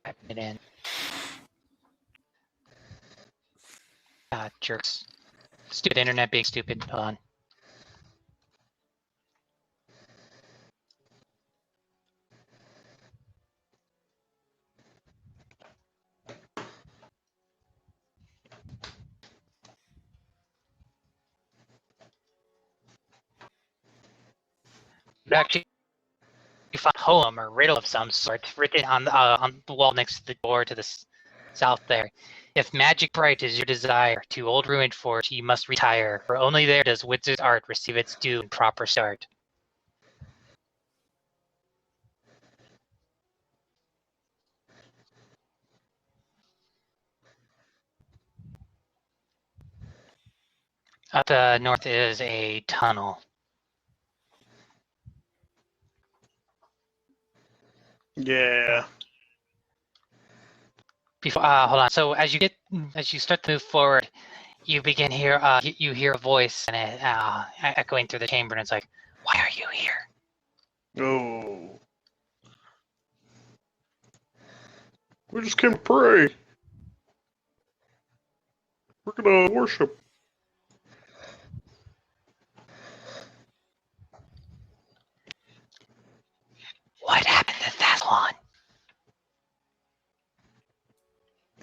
Type it in. Jerks. Stupid internet being stupid. Hold on. You actually find a poem or riddle of some sort written on the wall next to the door to the south there. If magic bright is your desire, to old ruined fort you must retire, for only there does wizard's art receive its due and proper start. Up north is a tunnel. Yeah. Before, hold on. So as you start to move forward, you begin hear you hear a voice and it echoing through the chamber, and it's like, "Why are you here?" Oh. We just came to pray. We're gonna worship. What happened to Thassalon?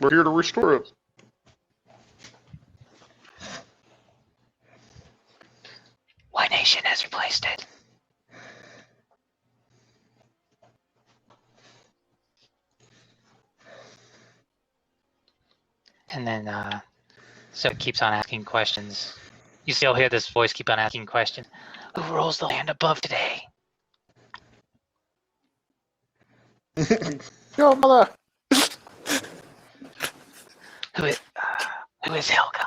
We're here to restore it. What nation has replaced it? And then, so it keeps on asking questions. You still hear this voice keep on asking questions. Who rules the land above today? Your mother. Who is Helga?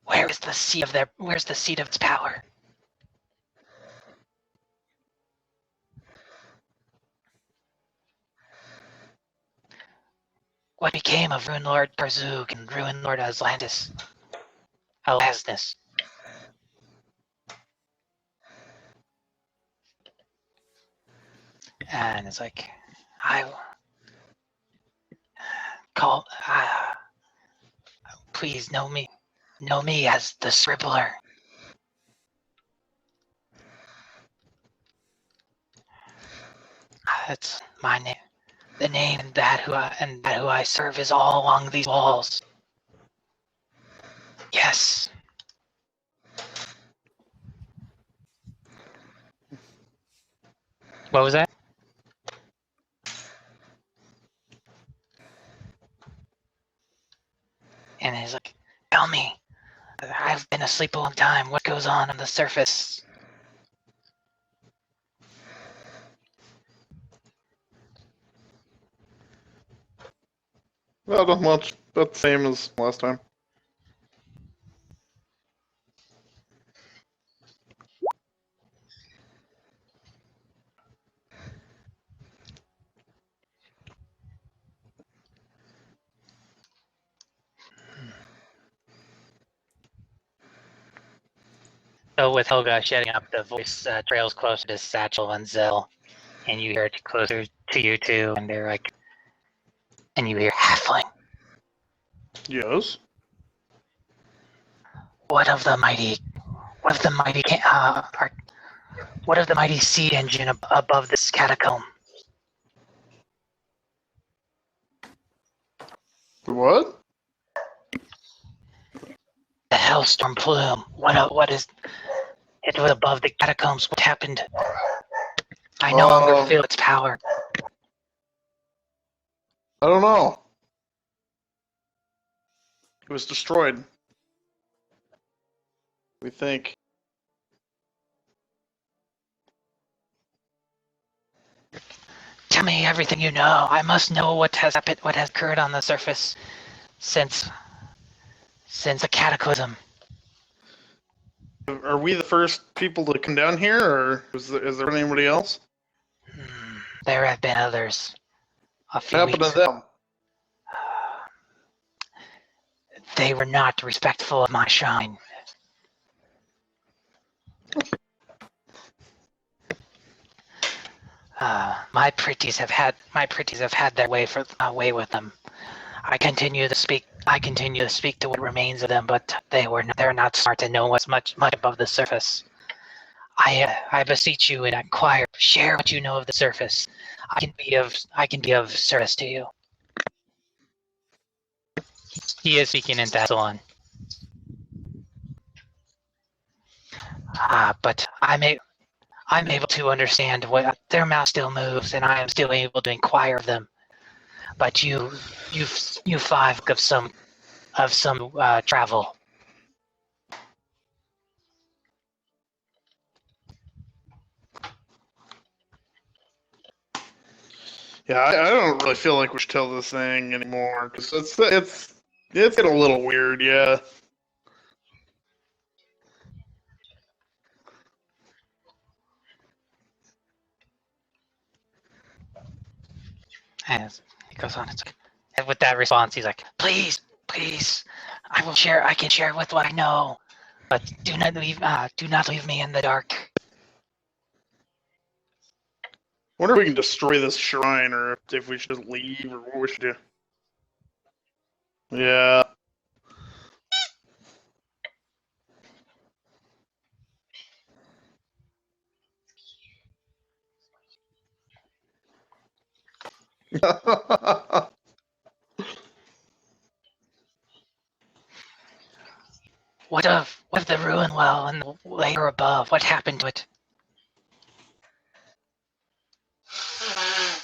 Where's the seat of its power? What became of Runelord Karzug and Runelord Alasnus? And it's like, I call, please know me as the Scribbler. That's my name. The name and that who I serve is all along these walls. Yes. What was that? And he's like, tell me. I've been asleep a long time. What goes on the surface? Well, not much. About the same as last time. So with Helga shutting up, the voice trails closer to Satchel and Zell, and you hear it closer to you two, and they're like, and you hear halfling. Yes. What of the mighty seed engine above this catacomb? What? The Hellstorm plume. What is? It was above the catacombs. What happened? I no longer feel its power. I don't know. It was destroyed. We think. Tell me everything you know. I must know what has happened, what has occurred on the surface since the cataclysm. Are we the first people to come down here, or is there anybody else? There have been others. What happened to them? They were not respectful of my shine. My pretties have had their way with them. I continue to speak to what remains of them, but they're not smart to know what's much above the surface. I beseech you and inquire, share what you know of the surface. I can be of service to you. He is speaking in Thassalon. But I'm able to understand what their mouth still moves, and I am still able to inquire of them. But you five of some travel. Yeah, I don't really feel like we should tell this thing anymore because it's getting a little weird. Yeah. And he goes on. It's like, and with that response, he's like, "Please, please, I will share. I can share with what I know, but do not leave me in the dark." Wonder if we can destroy this shrine, or if we should just leave, or what we should do. Yeah. What of the ruin well and the layer above? What happened to it?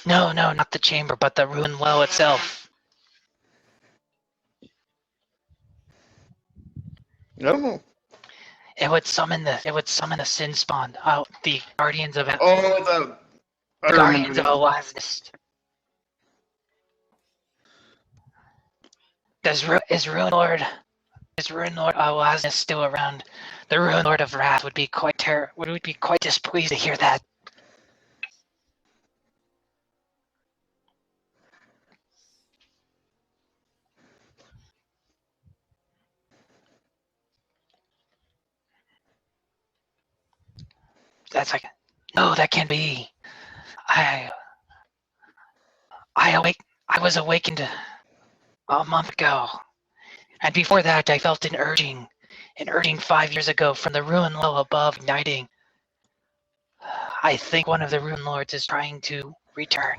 No, not the chamber, but the ruin well itself. I don't know. It would summon the sin spawn. The guardians of Oh, I guardians remember. of Oasis. Is Runelord Oasis still around? The Runelord of Wrath would be quite displeased to hear that. That's like, no, that can't be. I was awakened a month ago, and before that, I felt an urging 5 years ago from the ruin well above igniting. I think one of the Runelords is trying to return.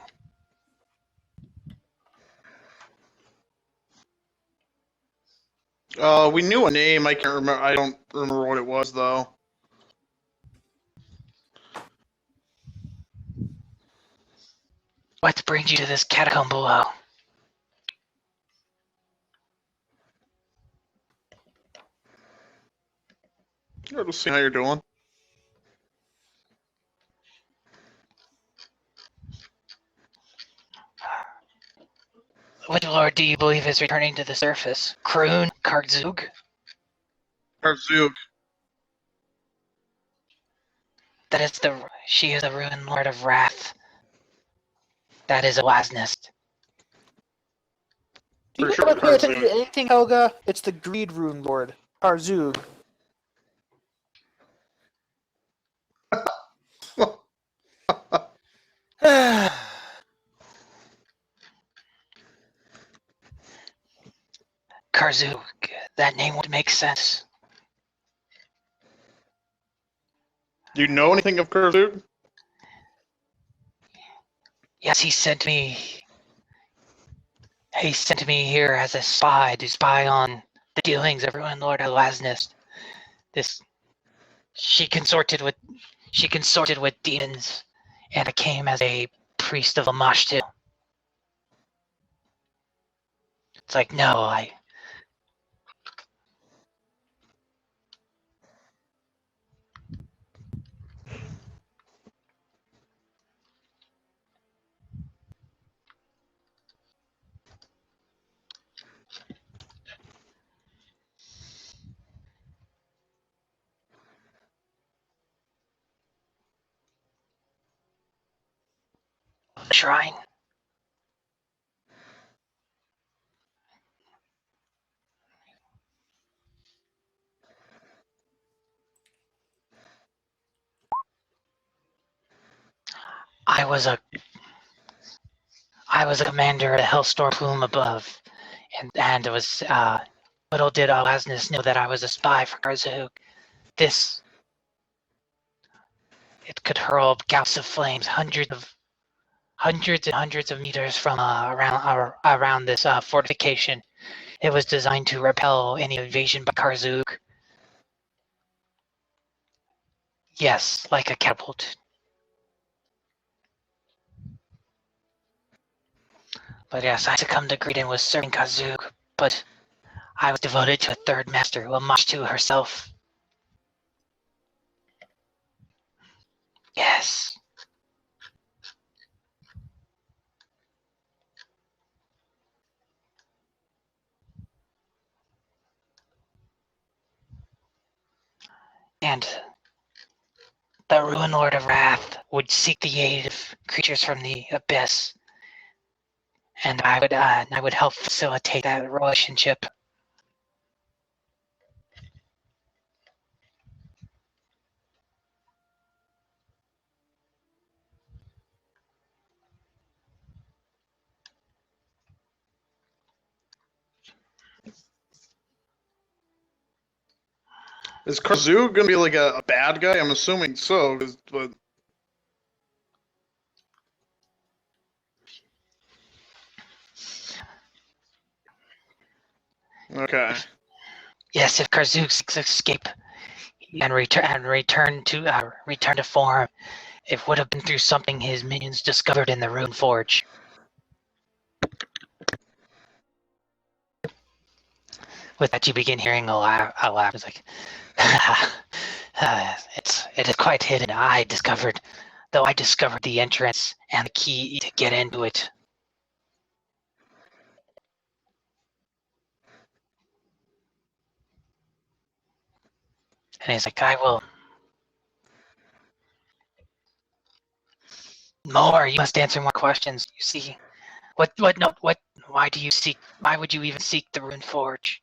We knew a name. I can't remember. I don't remember what it was though. What brings you to this catacomb below? We'll see how you're doing. Which lord do you believe is returning to the surface? Kroon, Karzug? Karzug. She is the ruined lord of wrath. That is a Lasnest. Do you For ever sure, pay attention Karzug. to anything, Helga? It's the Greed Rune Lord, Karzug. Karzug, that name would make sense. Do you know anything of Karzug? Yes, he sent me here as a spy to spy on the dealings of ruined Lord of Lasnest. She consorted with demons, and I came as a priest of Amashtu. It's like, no, shrine. I was a commander of the Hellstorm plume above, and it was little did Lasness know that I was a spy for Karzug. It could hurl gouts of flames hundreds and hundreds of meters from around this fortification. It was designed to repel any invasion by Karzug. Yes, like a catapult. But yes, I succumbed to greed and was serving Karzug, but I was devoted to a third master, Lamashtu herself. Yes. And the Ruin Lord of Wrath would seek the aid of creatures from the abyss, and I would help facilitate that relationship. Is Karzug gonna be like a bad guy? I'm assuming so. But okay. Yes, if Karzug seeks escape and return to form, it would have been through something his minions discovered in the Rune Forge. With that, you begin hearing a laugh. It's like, it is quite hidden. I discovered the entrance and the key to get into it. And he's like, I will. More. You must answer more questions. You see, why do you seek? Why would you even seek the Rune Forge?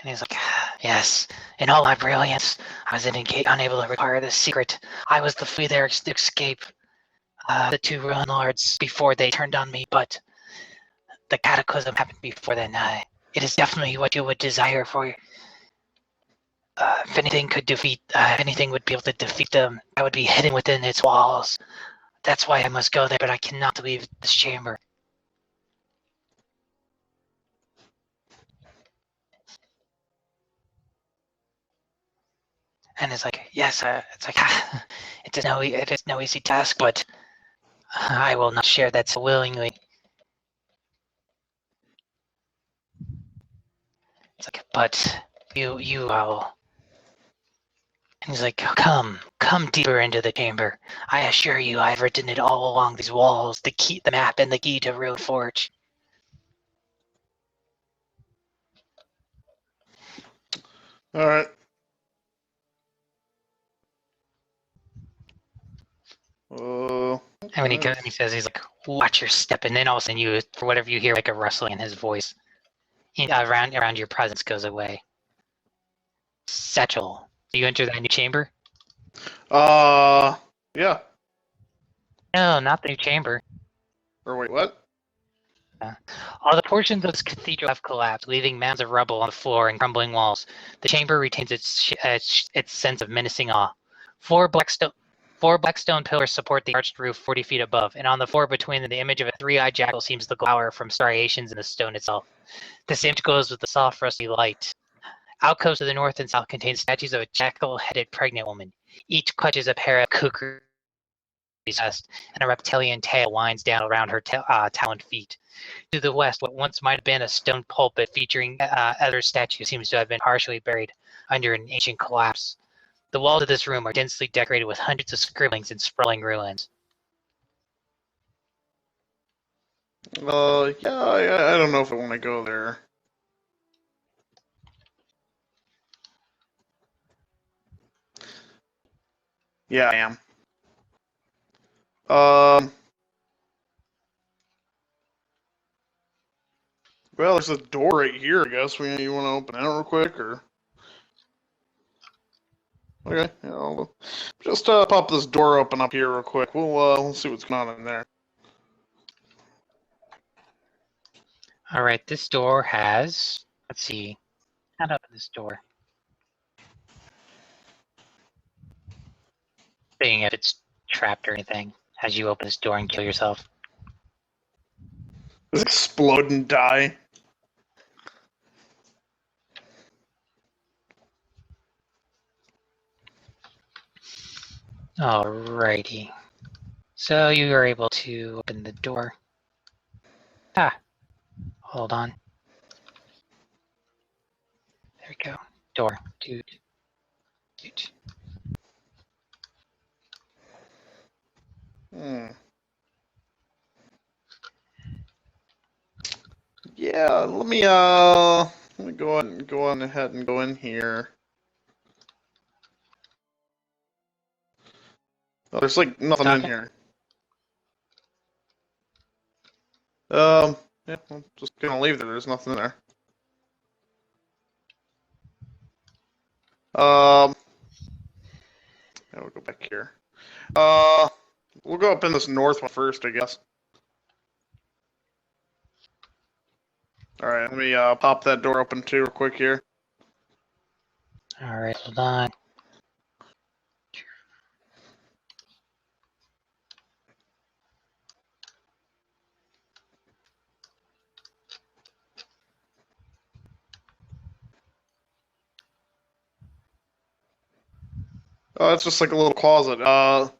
And he's like, yes, in all my brilliance, I was unable to require this secret. I was the free there to escape the two Runelords before they turned on me, but the cataclysm happened before then, it is definitely what you would desire for. If anything if anything would be able to defeat them, I would be hidden within its walls. That's why I must go there, but I cannot leave this chamber. And it's like, yes, it's like, it is no easy task, but I will not share that so willingly. It's like, but you will. And he's like, come deeper into the chamber. I assure you, I've written it all along these walls, the map and the key to Road Forge. All right. And when he goes, and he says, he's like, watch your step. And then all of a sudden, for whatever you hear, like a rustling in his voice. Around your presence goes away. Satchel. Do you enter that new chamber? Yeah. No, not the new chamber. Or wait, what? All the portions of this cathedral have collapsed, leaving mounds of rubble on the floor and crumbling walls. The chamber retains its sense of menacing awe. Four black stone pillars support the arched roof 40 feet above, and on the floor between them, the image of a three-eyed jackal seems to glower from striations in the stone itself. This image glows with a soft, rusty light. Alcoves to the north and south contain statues of a jackal-headed pregnant woman. Each clutches a pair of kukris chest, and a reptilian tail winds down around her taloned feet. To the west, what once might have been a stone pulpit featuring other statues seems to have been partially buried under an ancient collapse. The walls of this room are densely decorated with hundreds of scribblings and sprawling ruins. Yeah, I don't know if I want to go there. Yeah, I am. Well, there's a door right here, I guess. You want to open it real quick, or? Okay, yeah, I'll just pop this door open up here real quick. We'll see what's going on in there. All right, this door has, let's see, how to open this door. Seeing if it's trapped or anything as you open this door and kill yourself. Just explode and die. Alrighty. So you are able to open the door. Hold on. There we go. Door. Dude. Yeah, let me go ahead and go in here. Oh, there's like nothing in here. Yeah, I'm just gonna leave there. There's nothing there. Yeah, we'll go back here. We'll go up in this north one first, I guess. All right, let me pop that door open too, real quick here. All right, hold on. Oh, it's just like a little closet. Do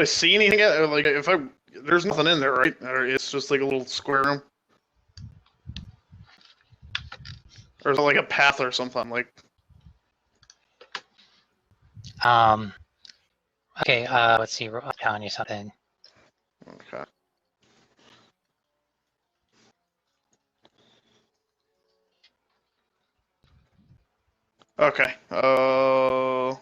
I see anything yet? Or, like, there's nothing in there, right? Or it's just like a little square room. Or is it like a path or something? Like. Okay. Let's see. I'm telling you something. Okay. Okay. All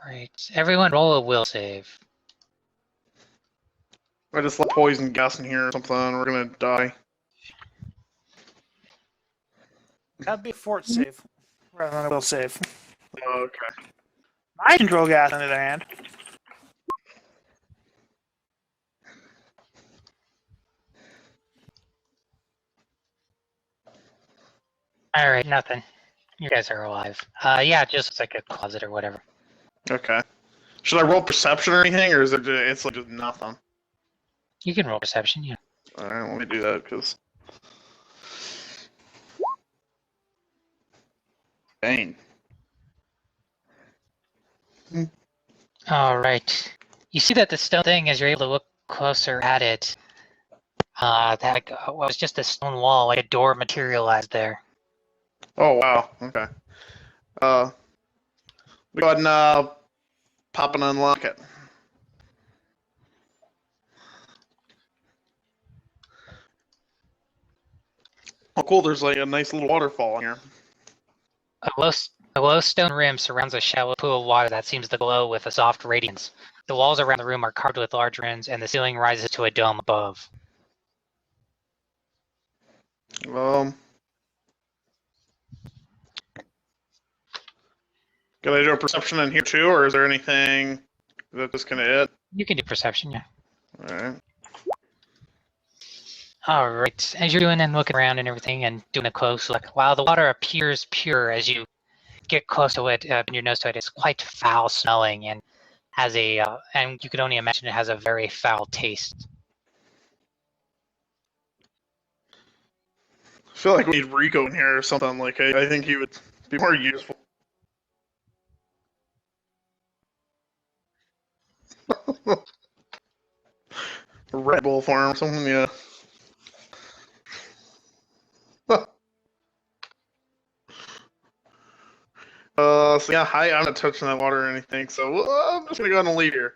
right. Everyone, roll a will save. I just let poison gas in here or something. We're gonna die. That'd be a fort save. rather than a will save. Okay. Mind control gas, on the other hand. All right, nothing. You guys are alive. Yeah, just like a closet or whatever. Okay. Should I roll perception or anything, or is it it's like just nothing? You can roll perception, yeah. All right, let me do that because. Dang. All right. You see that the stone thing, as you're able to look closer at it, that was just a stone wall, like a door materialized there. Oh wow. Okay. Go ahead and pop and unlock it. Oh, cool. There's like a nice little waterfall in here. A low stone rim surrounds a shallow pool of water that seems to glow with a soft radiance. The walls around the room are carved with large runes, and the ceiling rises to a dome above. Can I do a perception in here too, or is there anything that just gonna it? You can do perception, yeah. All right. All right. As you're doing and looking around and everything and doing a close look, while the water appears pure as you get close to it, put your nose to it, it's quite foul smelling and has a, and you could only imagine it has a very foul taste. I feel like we need Rico in here or something. Like I think he would be more useful. A Red Bull for him or something. Yeah. So yeah, I'm not touching that water or anything, so I'm just gonna go ahead and leave here.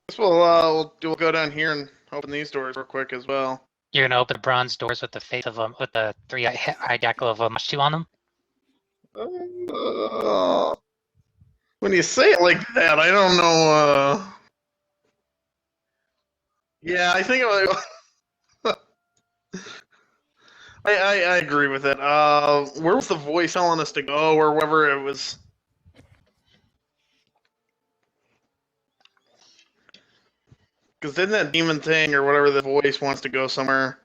Guess we'll go down here and open these doors real quick as well. You're gonna open the bronze doors with the face of with the three-eyed jackal of Mashu on them. When you say it like that, I don't know. Yeah, I think I agree with it. Where was the voice telling us to go, or wherever it was? Because didn't that demon thing or whatever the voice wants to go somewhere?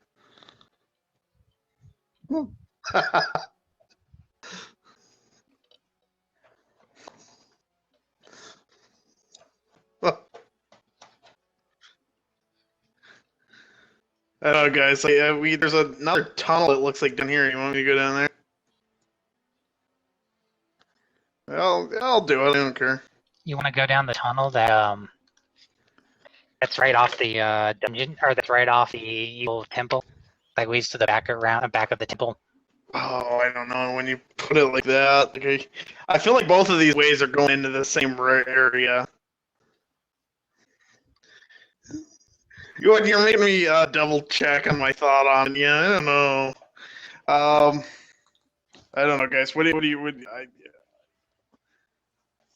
I don't know, guys. Like, there's another tunnel. It looks like down here. You want me to go down there? I'll do it. I don't care. You want to go down the tunnel that that's right off the dungeon, or that's right off the evil temple, that leads to the back of the temple. Oh, I don't know. When you put it like that, okay. I feel like both of these ways are going into the same area. You're making me double check on my thought on it. Yeah, I don't know. I don't know, guys. What do you?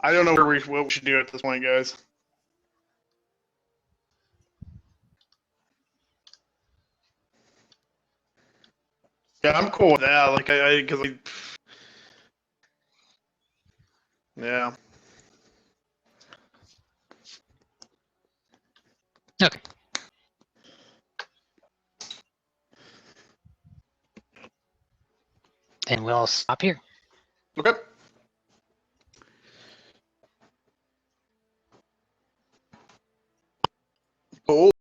I don't know what we should do at this point, guys. Yeah, I'm cool with that. Like yeah. Okay. Then we'll stop here. Okay. Cool.